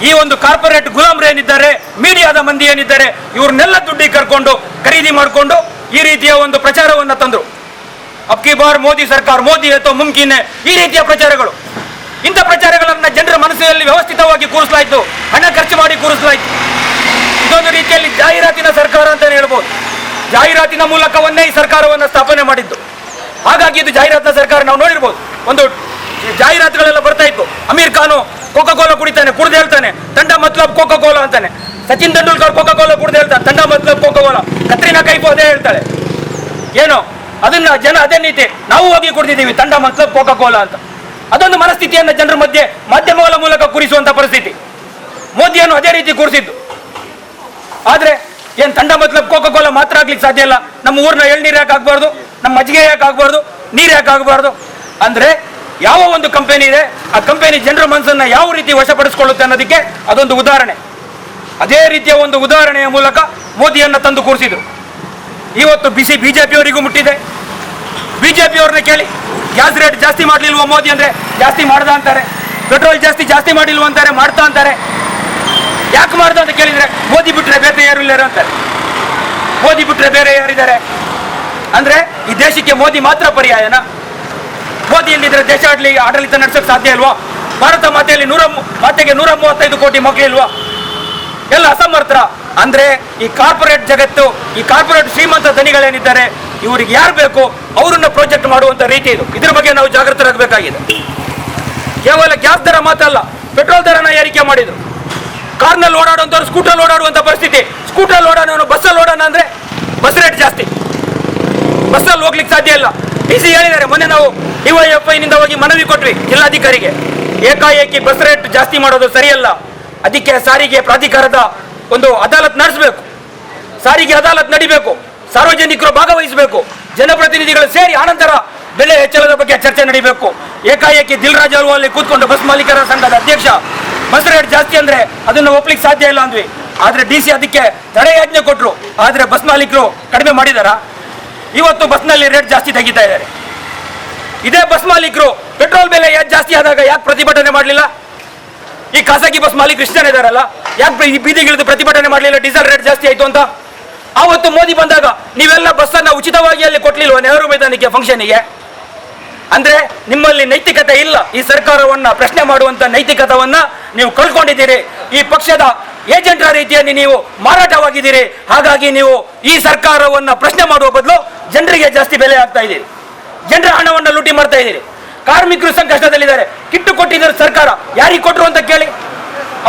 ಈ ಒಂದು ಕಾರ್ಪೊರೇಟ್ ಗುಲಾಮ್ರು ಏನಿದ್ದಾರೆ, ಮೀಡಿಯಾದ ಮಂದಿ ಏನಿದ್ದಾರೆ, ಇವ್ರನ್ನೆಲ್ಲ ದುಡ್ಡಿಗೆ ಕರ್ಕೊಂಡು ಖರೀದಿ ಮಾಡಿಕೊಂಡು ಈ ರೀತಿಯ ಒಂದು ಪ್ರಚಾರವನ್ನು ತಂದ್ರು. ಅಬ್ಕಿ ಬಾರ್ ಮೋದಿ ಸರ್ಕಾರ, ಮೋದಿ ಅಥವಾ ಮುಮ್ಕಿನ್, ಈ ರೀತಿಯ ಪ್ರಚಾರಗಳು. ಇಂಥ ಪ್ರಚಾರಗಳನ್ನ ಜನರ ಮನಸ್ಸಿನಲ್ಲಿ ವ್ಯವಸ್ಥಿತವಾಗಿ ಕೂರಿಸಲಾಯ್ತು, ಹಣ ಖರ್ಚು ಮಾಡಿ ಕೂರಿಸಲಾಯ್ತು. ಇದೊಂದು ರೀತಿಯಲ್ಲಿ ಜಾಹೀರಾತಿನ ಸರ್ಕಾರ ಅಂತಾನೆ ಹೇಳ್ಬೋದು. ಜಾಹೀರಾತಿನ ಮೂಲಕವನ್ನೇ ಈ ಸರ್ಕಾರವನ್ನು ಸ್ಥಾಪನೆ ಮಾಡಿದ್ದು. ಹಾಗಾಗಿ ಇದು ಜಾಹೀರಾತಿನ ಸರ್ಕಾರ. ನಾವು ನೋಡಿರ್ಬೋದು, ಒಂದು ಜಾಹೀರಾತುಗಳೆಲ್ಲ ಬರ್ತಾ ಇತ್ತು. ಅಮೀರ್ ಖಾನು ಕೋಕಾ ಕೋಲಾ ಕುಡಿತಾನೆ, ಕುಡ್ದು ಹೇಳ್ತಾನೆ ತಂಡ ಮತ್ಲಬ್ ಕೋಕಾ ಕೋಲಾ ಅಂತಾನೆ. ಸಚಿನ್ ತೆಂಡೂಲ್ಕರ್ ಕೋಕಾ ಕೋಲಾ ಕುಡ್ದು ಹೇಳ್ತಾನೆ ತಂಡ ಮತ್ಲಬ್ ಕೋಕಾ ಕೋಲಾ. ಕತ್ರಿನಾ ಕೈಫ್ ಅದೇ ಹೇಳ್ತಾಳೆ. ಏನು ಅದನ್ನ ಜನ ಅದೇ ನೀತಿ, ನಾವು ಹೋಗಿ ಕುಡ್ದಿದ್ದೀವಿ ತಂಡ ಮತ್ಲಬ್ ಕೋಕಾ ಕೋಲಾ ಅಂತ. ಅದೊಂದು ಮನಸ್ಥಿತಿಯನ್ನು ಜನರ ಮಧ್ಯೆ ಮಾಧ್ಯಮಗಳ ಮೂಲಕ ಕೂರಿಸುವಂತ ಪರಿಸ್ಥಿತಿ. ಮೋದಿಯನ್ನು ಅದೇ ರೀತಿ ಕೂರಿಸಿದ್ದು. ಆದ್ರೆ ಏನ್ ತಂಡ ಮತ್ಲಬ್ ಕೋಕಾ ಕೋಲಾ ಮಾತ್ರ ಆಗ್ಲಿಕ್ಕೆ ಸಾಧ್ಯ ಇಲ್ಲ? ನಮ್ಮ ಊರ್ನ ಎಳ್ನೀರು ಯಾಕೆ ಆಗ್ಬಾರ್ದು, ನಮ್ಮ ಮಜ್ಜಿಗೆ ಯಾಕೆ ಆಗ್ಬಾರ್ದು, ನೀರು ಯಾಕೆ ಆಗ್ಬಾರ್ದು? ಅಂದ್ರೆ ಯಾವ ಒಂದು ಕಂಪನಿ ಇದೆ, ಆ ಕಂಪನಿ ಜನರ ಮನಸ್ಸನ್ನ ಯಾವ ರೀತಿ ವಶಪಡಿಸಿಕೊಳ್ಳುತ್ತೆ ಅನ್ನೋದಕ್ಕೆ ಅದೊಂದು ಉದಾಹರಣೆ. ಅದೇ ರೀತಿಯ ಒಂದು ಉದಾಹರಣೆಯ ಮೂಲಕ ಮೋದಿಯನ್ನ ತಂದು ಕೂರಿಸಿದ್ರು. ಇವತ್ತು ಬಿಸಿ ಬಿಜೆಪಿಯವರಿಗೂ ಮುಟ್ಟಿದೆ. ಬಿಜೆಪಿಯವ್ರನ್ನ ಕೇಳಿ, ಗ್ಯಾಸ್ ರೇಟ್ ಜಾಸ್ತಿ ಮಾಡ್ಲಿಲ್ವ ಮೋದಿ ಅಂದ್ರೆ ಜಾಸ್ತಿ ಮಾಡ್ದ ಅಂತಾರೆ. ಪೆಟ್ರೋಲ್ ಜಾಸ್ತಿ ಮಾಡಿಲ್ವ ಅಂತಾರೆ, ಮಾಡ್ತಾ ಅಂತಾರೆ. ಯಾಕೆ ಮಾಡ್ದ ಅಂತ ಕೇಳಿದ್ರೆ ಮೋದಿ ಬಿಟ್ರೆ ಬೇರೆ ಯಾರು ಇಲ್ಲ ಅಂತಾರೆ. ಮೋದಿ ಬಿಟ್ರೆ ಬೇರೆ ಯಾರಿದ್ದಾರೆ ಅಂದ್ರೆ ಈ ದೇಶಕ್ಕೆ ಮೋದಿ ಮಾತ್ರ ಪರ್ಯಾಯನ? ಮೋದಿ ಇಲ್ಲಿದ್ರೆ ದೇಶ ಆಡಳಿತ ನಡೆಸೋಕೆ ಸಾಧ್ಯ ಇಲ್ವಾ? ಭಾರತ ಮಾತೆಯಲ್ಲಿ 135 ಕೋಟಿ ಮಕ್ಕಳಿಲ್ವಾ? ಎಲ್ಲ ಅಸಮರ್ಥರ. ಅಂದ್ರೆ ಈ ಕಾರ್ಪೊರೇಟ್ ಜಗತ್ತು, ಈ ಕಾರ್ಪೊರೇಟ್ ಶ್ರೀಮಂತ ಧನಿಗಳೇನಿದ್ದಾರೆ, ಇವರಿಗೆ ಯಾರು ಬೇಕು ಅವರನ್ನ ಪ್ರೊಜೆಕ್ಟ್ ಮಾಡುವಂತ ರೀತಿ ಇದು. ಇದ್ರ ಬಗ್ಗೆ ನಾವು ಜಾಗೃತರಾಗಬೇಕಾಗಿದೆ. ಕೇವಲ ಗ್ಯಾಸ್ ದರ ಮಾತಲ್ಲ, ಪೆಟ್ರೋಲ್ ದರನ ಏರಿಕೆ ಮಾಡಿದ್ರು. ಕಾರ್ನಲ್ಲಿ ಓಡಾಡುವಂಥವ್ರು ಸ್ಕೂಟರ್ ಓಡಾಡುವಂತ ಪರಿಸ್ಥಿತಿ. ಸ್ಕೂಟರ್ ಓಡಾಡೋನು ಬಸ್ಸಲ್ಲಿ ಓಡೋಣ ಅಂದ್ರೆ ಬಸ್ ರೇಟ್ ಜಾಸ್ತಿ, ಬಸ್ಸಲ್ಲಿ ಹೋಗ್ಲಿಕ್ಕೆ ಸಾಧ್ಯ ಇಲ್ಲ. ಡಿಸಿ ಹೇಳಿದ್ದಾರೆ. ಮೊನ್ನೆ ನಾವು DYFI ನಿಂದ ಹೋಗಿ ಮನವಿ ಕೊಟ್ವಿ ಜಿಲ್ಲಾಧಿಕಾರಿಗೆ. ಏಕಾಏಕಿ ಬಸ್ ರೇಟ್ ಜಾಸ್ತಿ ಮಾಡೋದು ಸರಿಯಲ್ಲ. ಅದಕ್ಕೆ ಸಾರಿಗೆ ಪ್ರಾಧಿಕಾರದ ಒಂದು ಅದಾಲತ್ ನಡೆಸಬೇಕು, ಸಾರಿಗೆ ಅದಾಲತ್ ನಡಿಬೇಕು, ಸಾರ್ವಜನಿಕರು ಭಾಗವಹಿಸಬೇಕು, ಜನಪ್ರತಿನಿಧಿಗಳು ಸೇರಿ ಆನಂತರ ಬೆಲೆ ಹೆಚ್ಚಳದ ಬಗ್ಗೆ ಚರ್ಚೆ ನಡೀಬೇಕು. ಏಕಾಏಕಿ ದಿಲ್ರಾಜ್ ಅಲ್ಲಿ ಕೂತ್ಕೊಂಡು ಬಸ್ ಮಾಲೀಕರ ಸಂಘದ ಅಧ್ಯಕ್ಷ ಬಸ್ ರೇಟ್ ಜಾಸ್ತಿ ಅಂದ್ರೆ ಅದನ್ನ ಒಪ್ಲಿಕ್ಕೆ ಸಾಧ್ಯ ಇಲ್ಲ ಅಂದ್ವಿ. ಆದ್ರೆ DC ಅದಕ್ಕೆ ತಡೆಯಾಜ್ಞೆ ಕೊಟ್ಟರು. ಆದ್ರೆ ಬಸ್ ಮಾಲೀಕರು ಕಡಿಮೆ ಮಾಡಿದಾರ? ಇವತ್ತು ಬಸ್ನಲ್ಲಿ ರೇಟ್ ಜಾಸ್ತಿ ತೆಗಿತಾ ಇದ್ದಾರೆ. ಇದೇ ಬಸ್ ಮಾಲೀಕರು ಪೆಟ್ರೋಲ್ ಬೆಲೆ ಜಾಸ್ತಿ ಆದಾಗ ಯಾಕೆ ಪ್ರತಿಭಟನೆ ಮಾಡಲಿಲ್ಲ? ಈ ಖಾಸಗಿ ಬಸ್ ಮಾಲೀಕರು ಇಷ್ಟ ಜನ ಇದಾರಲ್ಲ, ಯಾಕೆ ಈ ಬೀದಿಗಿಳಿದು ಪ್ರತಿಭಟನೆ ಮಾಡಲಿಲ್ಲ? ಡೀಸೆಲ್ ರೇಟ್ ಜಾಸ್ತಿ ಆಯ್ತು ಅಂತ. ಆವತ್ತು ಮೋದಿ ಬಂದಾಗ ನೀವೆಲ್ಲ ಬಸ್ಸನ್ನ ಉಚಿತವಾಗಿ ಅಲ್ಲಿ ಕೊಟ್ಲಿಲ್ವ ನೆಹರು ಮೈದಾನಕ್ಕೆ ಫಂಕ್ಷನ್ಗೆ? ಅಂದ್ರೆ ನಿಮ್ಮಲ್ಲಿ ನೈತಿಕತೆ ಇಲ್ಲ. ಈ ಸರ್ಕಾರವನ್ನ ಪ್ರಶ್ನೆ ಮಾಡುವಂತ ನೈತಿಕತೆಯನ್ನ ನೀವು ಕಳ್ಕೊಂಡಿದ್ದೀರಿ. ಈ ಪಕ್ಷದ ಏಜೆಂಟರ ರೀತಿಯಲ್ಲಿ ನೀವು ಮಾರಾಟವಾಗಿದ್ದೀರಿ. ಹಾಗಾಗಿ ನೀವು ಈ ಸರ್ಕಾರವನ್ನ ಪ್ರಶ್ನೆ ಮಾಡುವ ಬದಲು ಜನರಿಗೆ ಜಾಸ್ತಿ ಬೆಲೆ ಆಗ್ತಾ ಇದ್ದೀರಿ, ಜನರ ಹಣವನ್ನ ಲೂಟಿ ಮಾಡ್ತಾ ಇದ್ದೀರಿ. ಕಾರ್ಮಿಕರು ಸಂಕಷ್ಟದಲ್ಲಿದ್ದಾರೆ. ಕಿಟ್ಟು ಕೊಟ್ಟಿದ್ದಾರೆ ಸರ್ಕಾರ. ಯಾರಿಗೆ ಕೊಟ್ಟರು ಅಂತ ಕೇಳಿ.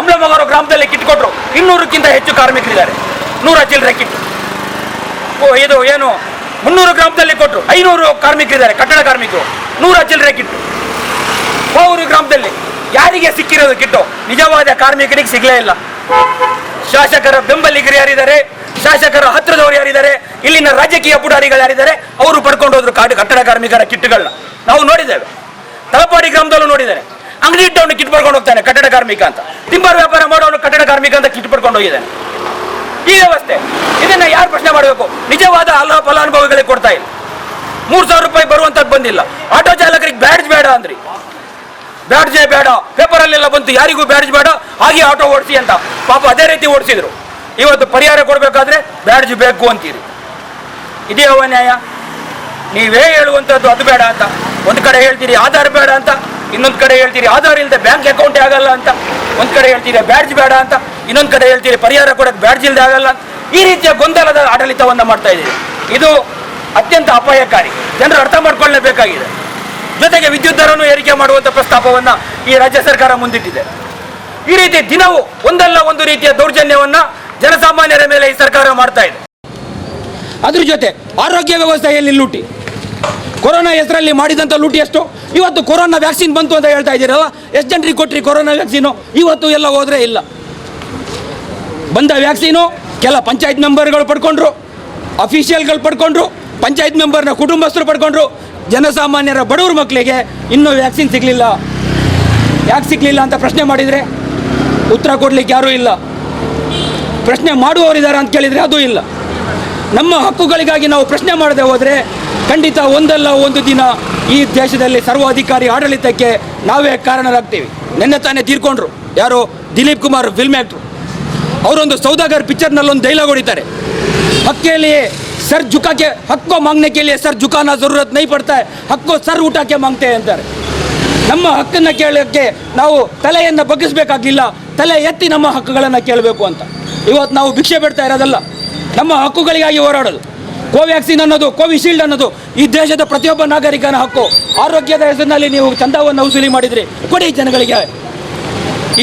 ಅಮ್ಲಮಗರ ಗ್ರಾಮದಲ್ಲಿ ಕಿಟ್ಟು ಕೊಟ್ಟರು. 200ಕ್ಕಿಂತ ಹೆಚ್ಚು ಕಾರ್ಮಿಕರಿದ್ದಾರೆ. 100 ಚಿಲ್ಲರೆ ಕಿಟ್ಟು. ಇದು ಏನು 300 ಗ್ರಾಮದಲ್ಲಿ ಕೊಟ್ಟರು. 500 ಕಾರ್ಮಿಕರಿದ್ದಾರೆ, ಕಟ್ಟಡ ಕಾರ್ಮಿಕರು. 100 ಚಿಲ್ಲರೆ ಕಿಟ್ಟು. ಕೋವೂರು ಗ್ರಾಮದಲ್ಲಿ ಯಾರಿಗೆ ಸಿಕ್ಕಿರೋದು ಕಿಟ್ಟು? ನಿಜವಾದ ಕಾರ್ಮಿಕರಿಗೆ ಸಿಗಲೇ ಇಲ್ಲ. ಶಾಸಕರ ಬೆಂಬಲಿಗರು ಯಾರಿದ್ದಾರೆ, ಶಾಸಕರ ಹತ್ರದವರು ಯಾರಿದ್ದಾರೆ, ಇಲ್ಲಿನ ರಾಜಕೀಯ ಪುಡಾರಿಗಳು ಯಾರಿದ್ದಾರೆ, ಅವರು ಪಡ್ಕೊಂಡು ಹೋದ್ರು ಕಟ್ಟಡ ಕಾರ್ಮಿಕರ ಕಿಟ್ಟುಗಳನ್ನ ನಾವು ನೋಡಿದ್ದೇವೆ. ತಲಪಾಡಿ ಗ್ರಾಮದಲ್ಲೂ ನೋಡಿದ್ದಾರೆ. ಅಂಗಡಿ ಇಟ್ಟವನು ಕಿಟ್ ಪಡ್ಕೊಂಡು ಹೋಗ್ತಾನೆ ಕಟ್ಟಡ ಕಾರ್ಮಿಕ ಅಂತ. ತಿಂಬಾರ್ ವ್ಯಾಪಾರ ಮಾಡೋನು ಕಟ್ಟಡ ಕಾರ್ಮಿಕ ಅಂತ ಕಿಟ್ ಪಡ್ಕೊಂಡು ಹೋಗಿದ್ದಾನೆ. ಈ ವ್ಯವಸ್ಥೆ, ಇದನ್ನ ಯಾರು ಪ್ರಶ್ನೆ ಮಾಡಬೇಕು? ನಿಜವಾದ ಫಲಾನುಭವಿಗಳಿಗೆ ಕೊಡ್ತಾ ಇಲ್ಲ. 3,000 ರೂಪಾಯಿ ಬರುವಂತದ್ದು ಬಂದಿಲ್ಲ. ಆಟೋ ಚಾಲಕರಿಗೆ ಬ್ಯಾಡ್ಜ್ ಬೇಡ ಅಂದ್ರಿ. ಬ್ಯಾಡ್ಜೇ ಬೇಡ, ಪೇಪರಲ್ಲೆಲ್ಲ ಬಂತು ಯಾರಿಗೂ ಬ್ಯಾಡ್ಜ್ ಬೇಡ, ಹಾಗೆ ಆಟೋ ಓಡಿಸಿ ಅಂತ. ಪಾಪ ಅದೇ ರೀತಿ ಓಡಿಸಿದ್ರು. ಇವತ್ತು ಪರಿಹಾರ ಕೊಡಬೇಕಾದ್ರೆ ಬ್ಯಾಡ್ಜ್ ಬೇಕು ಅಂತೀರಿ. ಇದೇ ನ್ಯಾಯ? ನೀವೇ ಹೇಳುವಂಥದ್ದು ಅದು ಬೇಡ ಅಂತ. ಒಂದು ಕಡೆ ಹೇಳ್ತೀರಿ ಆಧಾರ್ ಬೇಡ ಅಂತ, ಇನ್ನೊಂದು ಕಡೆ ಹೇಳ್ತೀರಿ ಆಧಾರ್ ಇಲ್ಲದೆ ಬ್ಯಾಂಕ್ ಅಕೌಂಟೇ ಆಗಲ್ಲ ಅಂತ. ಒಂದು ಕಡೆ ಹೇಳ್ತೀರಿ ಬ್ಯಾಡ್ಜ್ ಬೇಡ ಅಂತ, ಇನ್ನೊಂದು ಕಡೆ ಹೇಳ್ತೀರಿ ಪರಿಹಾರ ಕೊಡೋಕೆ ಬ್ಯಾಡ್ಜ್ ಇಲ್ಲದೆ ಆಗಲ್ಲ ಅಂತ. ಈ ರೀತಿಯ ಗೊಂದಲದ ಆಡಳಿತವನ್ನು ಮಾಡ್ತಾ ಇದ್ದೀರಿ. ಇದು ಅತ್ಯಂತ ಅಪಾಯಕಾರಿ. ಜನರು ಅರ್ಥ ಮಾಡ್ಕೊಳ್ಳಲೇಬೇಕಾಗಿದೆ. ಜೊತೆಗೆ ವಿದ್ಯುತ್ ದರವನ್ನು ಏರಿಕೆ ಮಾಡುವಂಥ ಪ್ರಸ್ತಾಪವನ್ನು ಈ ರಾಜ್ಯ ಸರ್ಕಾರ ಮುಂದಿಟ್ಟಿದೆ. ಈ ರೀತಿ ದಿನವೂ ಒಂದಲ್ಲ ಒಂದು ರೀತಿಯ ದೌರ್ಜನ್ಯವನ್ನ ಜನಸಾಮಾನ್ಯರ ಮೇಲೆ ಈ ಸರ್ಕಾರ ಮಾಡ್ತಾ ಇದೆ. ಅದ್ರ ಜೊತೆ ಆರೋಗ್ಯ ವ್ಯವಸ್ಥೆಯಲ್ಲಿ ಲೂಟಿ. ಕೊರೋನಾ ಹೆಸರಲ್ಲಿ ಮಾಡಿದಂಥ ಲೂಟಿ ಎಷ್ಟು? ಇವತ್ತು ಕೊರೋನಾ ವ್ಯಾಕ್ಸಿನ್ ಬಂತು ಅಂತ ಹೇಳ್ತಾ ಇದ್ದೀರಲ್ಲ, ಎಷ್ಟು ಜನರಿಗೆ ಕೊಟ್ರಿ ಕೊರೋನಾ ವ್ಯಾಕ್ಸಿನು? ಇವತ್ತು ಎಲ್ಲ ಹೋದರೆ ಇಲ್ಲ. ಬಂದ ವ್ಯಾಕ್ಸಿನು ಕೆಲ ಪಂಚಾಯತ್ ಮೆಂಬರ್ಗಳು ಪಡ್ಕೊಂಡ್ರು, ಅಫಿಷಿಯಲ್ಗಳು ಪಡ್ಕೊಂಡ್ರು, ಪಂಚಾಯತ್ ಮೆಂಬರ್ನ ಕುಟುಂಬಸ್ಥರು ಪಡ್ಕೊಂಡ್ರು. ಜನಸಾಮಾನ್ಯರ ಬಡವ್ರ ಮಕ್ಕಳಿಗೆ ಇನ್ನೂ ವ್ಯಾಕ್ಸಿನ್ ಸಿಗಲಿಲ್ಲ. ಯಾಕೆ ಸಿಗಲಿಲ್ಲ ಅಂತ ಪ್ರಶ್ನೆ ಮಾಡಿದರೆ ಉತ್ತರ ಕೊಡಲಿಕ್ಕೆ ಯಾರೂ ಇಲ್ಲ. ಪ್ರಶ್ನೆ ಮಾಡುವವರಿದ್ದಾರೆ ಅಂತ ಕೇಳಿದರೆ ಅದೂ ಇಲ್ಲ. ನಮ್ಮ ಹಕ್ಕುಗಳಿಗಾಗಿ ನಾವು ಪ್ರಶ್ನೆ ಮಾಡದೆ ಹೋದರೆ ಖಂಡಿತ ಒಂದಲ್ಲ ಒಂದು ದಿನ ಈ ದೇಶದಲ್ಲಿ ಸರ್ವಾಧಿಕಾರಿ ಆಡಳಿತಕ್ಕೆ ನಾವೇ ಕಾರಣರಾಗ್ತೀವಿ. ನಿನ್ನೆ ತಾನೇ ತೀರ್ಕೊಂಡ್ರು ಯಾರು, ದಿಲೀಪ್ ಕುಮಾರ್ ಫಿಲ್ಮ್ ಆ್ಯಕ್ಟ್ರು. ಅವರೊಂದು ಸೌದಾಗರ್ ಪಿಕ್ಚರ್ನಲ್ಲೊಂದು ಡೈಲಾಗ್ ಹೊಡಿತಾರೆ, हक लिए सर झुका के हक को मांगने के लिए सर झुकाना ज़रूरत नहीं पड़ता है, हक को सर उठा के मांगते हैं अंतर। ನಮ್ಮ ಹಕ್ಕನ್ನು ಕೇಳೋಕ್ಕೆ ನಾವು ತಲೆಯನ್ನು ಬಗ್ಗಿಸಬೇಕಾಗಿಲ್ಲ, ತಲೆ ಎತ್ತಿ ನಮ್ಮ ಹಕ್ಕುಗಳನ್ನು ಕೇಳಬೇಕು ಅಂತ. ಇವತ್ತು ನಾವು ಭಿಕ್ಷೆ ಬಿಡ್ತಾ ಇರೋದಲ್ಲ, ನಮ್ಮ ಹಕ್ಕುಗಳಿಗಾಗಿ ಹೋರಾಡೋದು. ಕೋವ್ಯಾಕ್ಸಿನ್ ಅನ್ನೋದು, ಕೋವಿಶೀಲ್ಡ್ ಅನ್ನೋದು ಈ ದೇಶದ ಪ್ರತಿಯೊಬ್ಬ ನಾಗರಿಕನ ಹಕ್ಕು. ಆರೋಗ್ಯದ ಹೆಸರಿನಲ್ಲಿ ನೀವು ಚಂದಾವನ್ನು ವಸೂಲಿ ಮಾಡಿದ್ರಿ, ಕೊಡಿ ಜನಗಳಿಗೆ.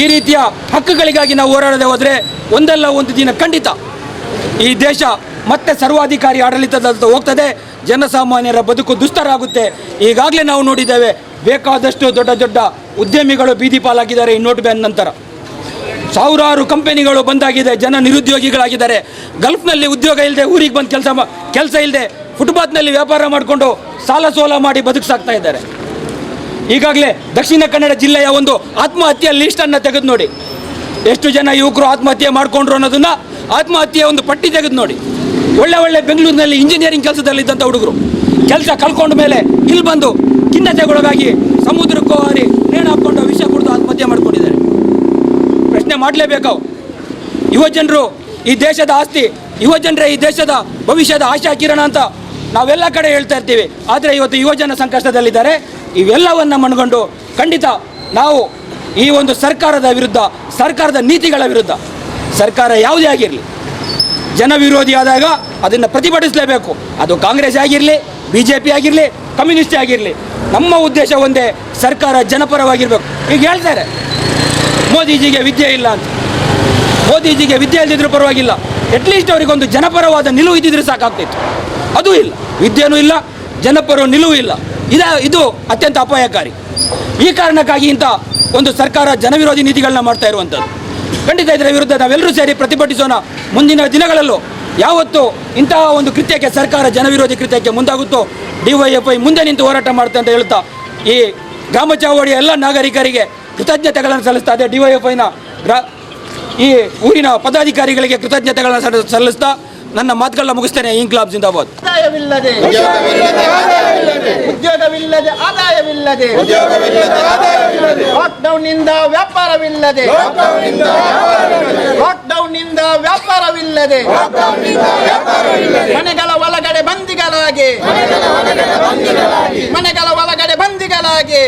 ಈ ರೀತಿಯ ಹಕ್ಕುಗಳಿಗಾಗಿ ನಾವು ಹೋರಾಡದೆ ಹೋದರೆ ಒಂದಲ್ಲ ಒಂದು ದಿನ ಖಂಡಿತ ಈ ದೇಶ ಮತ್ತೆ ಸರ್ವಾಧಿಕಾರಿ ಆಡಳಿತದತ್ತ ಹೋಗ್ತದೆ. ಜನಸಾಮಾನ್ಯರ ಬದುಕು ದುಸ್ತರ ಆಗುತ್ತೆ. ಈಗಾಗಲೇ ನಾವು ನೋಡಿದ್ದೇವೆ, ಬೇಕಾದಷ್ಟು ದೊಡ್ಡ ದೊಡ್ಡ ಉದ್ಯಮಿಗಳು ಬೀದಿ ಪಾಲಾಗಿದ್ದಾರೆ ಈ ನೋಟ್ ಬ್ಯಾನ್ ನಂತರ. ಸಾವಿರಾರು ಕಂಪನಿಗಳು ಬಂದಾಗಿದೆ, ಜನ ನಿರುದ್ಯೋಗಿಗಳಾಗಿದ್ದಾರೆ. ಗಲ್ಫ್ನಲ್ಲಿ ಉದ್ಯೋಗ ಇಲ್ಲದೆ ಊರಿಗೆ ಬಂದು ಕೆಲಸ ಇಲ್ಲದೆ ಫುಟ್ಪಾತ್ನಲ್ಲಿ ವ್ಯಾಪಾರ ಮಾಡಿಕೊಂಡು ಸಾಲ ಸೋಲ ಮಾಡಿ ಬದುಕಿಸಾಗ್ತಾ ಇದ್ದಾರೆ. ಈಗಾಗಲೇ ದಕ್ಷಿಣ ಕನ್ನಡ ಜಿಲ್ಲೆಯ ಒಂದು ಆತ್ಮಹತ್ಯೆ ಲೀಸ್ಟನ್ನು ತೆಗೆದು ನೋಡಿ, ಎಷ್ಟು ಜನ ಯುವಕರು ಆತ್ಮಹತ್ಯೆ ಮಾಡಿಕೊಂಡ್ರು ಅನ್ನೋದನ್ನು ಆತ್ಮಹತ್ಯೆಯ ಒಂದು ಪಟ್ಟಿ ತೆಗೆದು ನೋಡಿ. ಒಳ್ಳೆ ಬೆಂಗಳೂರಿನಲ್ಲಿ ಇಂಜಿನಿಯರಿಂಗ್ ಕೆಲಸದಲ್ಲಿದ್ದಂಥ ಹುಡುಗರು ಕೆಲಸ ಕಳ್ಕೊಂಡ ಮೇಲೆ ಇಲ್ಲಿ ಬಂದು ಖಿನ್ನತೆಗೊಳಗಾಗಿ ಸಮುದ್ರಕ್ಕೂ ಹಾರಿ ನೇಣು ಹಾಕ್ಕೊಂಡು ವಿಷ ಕುಡಿದು ಆತ್ಮಹತ್ಯೆ ಮಾಡ್ಕೊಂಡಿದ್ದಾರೆ. ಪ್ರಶ್ನೆ ಮಾಡಲೇಬೇಕು. ಯುವಜನರು ಈ ದೇಶದ ಆಸ್ತಿ, ಯುವಜನರೇ ಈ ದೇಶದ ಭವಿಷ್ಯದ ಆಶಾ ಕಿರಣ ಅಂತ ನಾವೆಲ್ಲ ಕಡೆ ಹೇಳ್ತಾ ಇರ್ತೀವಿ. ಆದರೆ ಇವತ್ತು ಯುವಜನ ಸಂಕಷ್ಟದಲ್ಲಿದ್ದಾರೆ. ಇವೆಲ್ಲವನ್ನು ಮನಗೊಂಡು ಖಂಡಿತ ನಾವು ಈ ಒಂದು ಸರ್ಕಾರದ ವಿರುದ್ಧ, ಸರ್ಕಾರದ ನೀತಿಗಳ ವಿರುದ್ಧ, ಸರ್ಕಾರ ಯಾವುದೇ ಆಗಿರಲಿ ಜನ ವಿರೋಧಿ ಆದಾಗ ಅದನ್ನು ಪ್ರತಿಭಟಿಸಲೇಬೇಕು. ಅದು ಕಾಂಗ್ರೆಸ್ ಆಗಿರಲಿ, BJP ಆಗಿರಲಿ, ಕಮ್ಯುನಿಸ್ಟ್ ಆಗಿರಲಿ. ನಮ್ಮ ಉದ್ದೇಶ ಒಂದೇ, ಸರ್ಕಾರ ಜನಪರವಾಗಿರಬೇಕು. ಈಗ ಹೇಳ್ತಾರೆ ಮೋದಿಜಿಗೆ ವಿದ್ಯೆ ಇಲ್ಲ ಅಂತ. ಮೋದಿಜಿಗೆ ವಿದ್ಯೆ ಇಲ್ದಿದ್ರೂ ಪರವಾಗಿಲ್ಲ, ಅಟ್ಲೀಸ್ಟ್ ಅವರಿಗೊಂದು ಜನಪರವಾದ ನಿಲುವು ಇದ್ದಿದ್ರೆ ಸಾಕಾಗ್ತಿತ್ತು. ಅದೂ ಇಲ್ಲ, ವಿದ್ಯೆನೂ ಇಲ್ಲ, ಜನಪರ ನಿಲುವು ಇಲ್ಲ. ಇದು ಅತ್ಯಂತ ಅಪಾಯಕಾರಿ. ಈ ಕಾರಣಕ್ಕಾಗಿ ಇಂಥ ಒಂದು ಸರ್ಕಾರ ಜನವಿರೋಧಿ ನೀತಿಗಳನ್ನ ಮಾಡ್ತಾ ಇರುವಂಥದ್ದು. ಖಂಡಿತ ಇದರ ವಿರುದ್ಧ ನಾವೆಲ್ಲರೂ ಸೇರಿ ಪ್ರತಿಭಟಿಸೋಣ. ಮುಂದಿನ ದಿನಗಳಲ್ಲೂ ಯಾವತ್ತು ಇಂತಹ ಒಂದು ಕೃತ್ಯಕ್ಕೆ, ಸರ್ಕಾರ ಜನವಿರೋಧಿ ಕೃತ್ಯಕ್ಕೆ ಮುಂದಾಗುತ್ತೋ DYFI ಮುಂದೆ ನಿಂತು ಹೋರಾಟ ಮಾಡುತ್ತೆ ಅಂತ ಹೇಳ್ತಾ ಈ ಗ್ರಾಮ ಚಾವಡಿಯ ಎಲ್ಲ ನಾಗರಿಕರಿಗೆ ಕೃತಜ್ಞತೆಗಳನ್ನು ಸಲ್ಲಿಸ್ತಾ ಇದೆ. DYFIನ ಈ ಊರಿನ ಪದಾಧಿಕಾರಿಗಳಿಗೆ ಕೃತಜ್ಞತೆಗಳನ್ನು ಸಲ್ಲಿಸ್ತಾ ನನ್ನ ಮಾತುಗಳನ್ನ ಮುಗಿಸ್ತೇನೆ. ಇನ್ಕ್ಲಾಬ್ ಜಿಂದಾಬಾದ್. ಆದಾಯವಿಲ್ಲದೆ ಉದ್ಯೋಗವಿಲ್ಲದೆ ಆದಾಯವಿಲ್ಲದೆ ಲಾಕ್ಡೌನ್ನಿಂದ ವ್ಯಾಪಾರವಿಲ್ಲದೆ ಲಾಕ್ಡೌನ್ನಿಂದ ವ್ಯಾಪಾರವಿಲ್ಲದೆ ಮನೆಗಳ ಒಳಗಡೆ ಬಂದಿಗಳಾಗಿ ಮನೆಗಳ ಒಳಗಡೆ ಬಂದಿಗಳಾಗಿ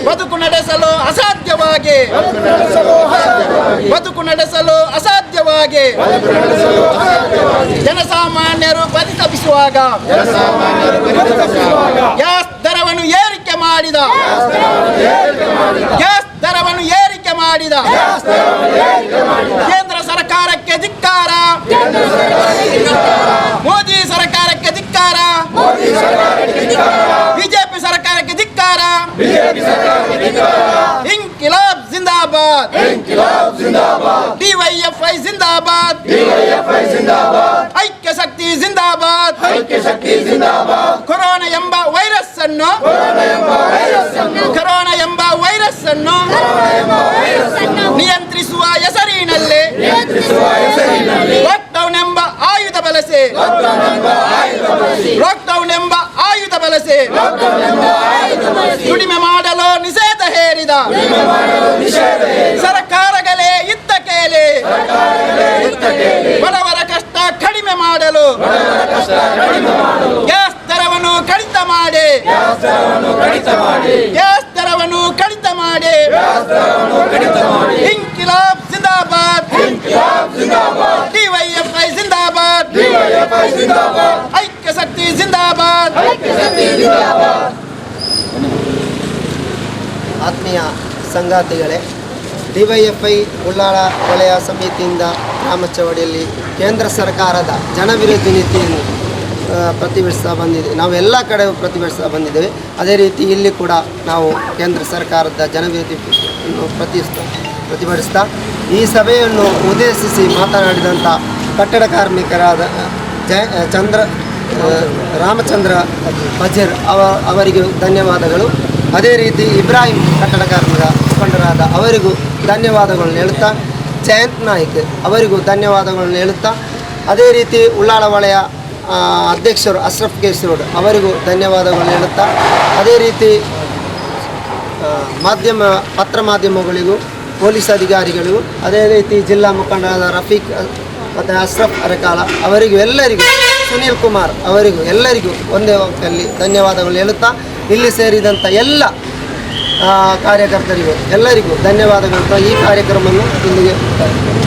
ಬದುಕು ನಡೆಸಲು ಅಸಾಧ್ಯವಾಗಿ ಬದುಕು ನಡೆಸಲು ಅಸಾಧ್ಯವಾಗಿ ಜನಸಾಮಾನ್ಯರು ಪರಿತಪಿಸುವಾಗ ಗ್ಯಾಸ್ ದರವನ್ನು ಏರಿಕೆ ಮಾಡಿದ ಕೇಂದ್ರ ಸರ್ಕಾರಕ್ಕೆ ಧಿಕ್ಕಾರ, ಮೋದಿ ಸರ್ಕಾರಕ್ಕೆ ಧಿಕ್ಕಾರ, BJP ಸರ್ಕಾರಕ್ಕೆ ಧಿಕ್ಕಾರ. ಇನ್ಕಿಲಾಬ್ ಜಿಂದಾಬಾದ್, DYFI ಜಿಂದಾಬಾದ್, ಐಕ್ಯ ಶಕ್ತಿ ಜಿಂದಾಬಾದ್. ಕೊರೋನಾ ಎಂಬ ವೈರಸ್ ಅನ್ನು ನಿಯಂತ್ರಿಸುವ ಹೆಸರಿನಲ್ಲಿ ಲಾಕ್ಡೌನ್ ಎಂಬ ಆಯುಧ ಬಳಸಿ ದುಡಿಮೆ ಮಾಡಲು ನಿಷೇಧ ಹೇರಿದ ಸರ್ಕಾರಗಳೇ ಇತ್ತ ಕೇಳಿ ಬಡವರ ಕಷ್ಟ ಕಡಿಮೆ ಮಾಡಲು ಗ್ಯಾಸ್ ದರವನ್ನು ಕಡಿತ ಮಾಡಿ ಇನ್ಕಿಲಾಬ್ ಜಿಂದಾಬಾದ್, DYFI ಜಿಂದಾಬಾದ್, ಐಕ್ಯ ಶಕ್ತಿ ಜಿಂದಾಬಾದ್. ಆತ್ಮೀಯ ಸಂಗಾತಿಗಳೇ, DYFI ಉಳ್ಳಾಳ ವಲಯ ಸಮಿತಿಯಿಂದ ಗ್ರಾಮ ಚವಡಿಯಲ್ಲಿ ಕೇಂದ್ರ ಸರ್ಕಾರದ ಜನವಿರೋಧಿ ನೀತಿಯನ್ನು ಪ್ರತಿಭಟಿಸ್ತಾ ಬಂದಿದ್ದೇವೆ. ನಾವು ಎಲ್ಲ ಕಡೆ ಪ್ರತಿಭಟಿಸ್ತಾ ಬಂದಿದ್ದೇವೆ. ಅದೇ ರೀತಿ ಇಲ್ಲಿ ಕೂಡ ನಾವು ಕೇಂದ್ರ ಸರ್ಕಾರದ ಜನವಿರೋಧಿಯನ್ನು ಪ್ರತಿಭಟಿಸ್ತಾ ಈ ಸಭೆಯನ್ನು ಉದ್ದೇಶಿಸಿ ಮಾತನಾಡಿದಂಥ ಕಟ್ಟಡ ಕಾರ್ಮಿಕರಾದ ರಾಮಚಂದ್ರ ಬಜೀರ್ ಅವರಿಗೂ ಧನ್ಯವಾದಗಳು. ಅದೇ ರೀತಿ ಇಬ್ರಾಹಿಂ ಕಟ್ಟಡ ಕಾರ್ಮಿಕ ಮುಖಂಡರಾದ ಅವರಿಗೂ ಧನ್ಯವಾದಗಳನ್ನು ಹೇಳುತ್ತಾ, ಜಯಂತ್ ನಾಯ್ಕ್ ಅವರಿಗೂ ಧನ್ಯವಾದಗಳನ್ನು ಹೇಳುತ್ತಾ, ಅದೇ ರೀತಿ ಉಳ್ಳಾಳ ವಲಯ ಅಧ್ಯಕ್ಷರು ಅಶ್ರಫ್ ಕೇಸರೋಡ್ ಅವರಿಗೂ ಧನ್ಯವಾದಗಳನ್ನು ಹೇಳುತ್ತಾ, ಅದೇ ರೀತಿ ಪತ್ರ ಮಾಧ್ಯಮಗಳಿಗೂ ಪೊಲೀಸ್ ಅಧಿಕಾರಿಗಳಿಗೂ, ಅದೇ ರೀತಿ ಜಿಲ್ಲಾ ಮುಖಂಡರಾದ ರಫೀಕ್ ಮತ್ತು ಅಶ್ರಫ್ ಅರಕಾಲ ಅವರಿಗೂ ಎಲ್ಲರಿಗೂ, ಸುನೀಲ್ ಕುಮಾರ್ ಅವರಿಗೂ ಎಲ್ಲರಿಗೂ ಒಂದೇ ವಾಕ್ಯದಲ್ಲಿ ಧನ್ಯವಾದಗಳು ಹೇಳುತ್ತಾ, ಇಲ್ಲಿ ಸೇರಿದಂಥ ಎಲ್ಲ ಕಾರ್ಯಕರ್ತರಿಗೂ ಎಲ್ಲರಿಗೂ ಧನ್ಯವಾದಗಳು. ಈ ಕಾರ್ಯಕ್ರಮವನ್ನು ಇಲ್ಲಿಗೆ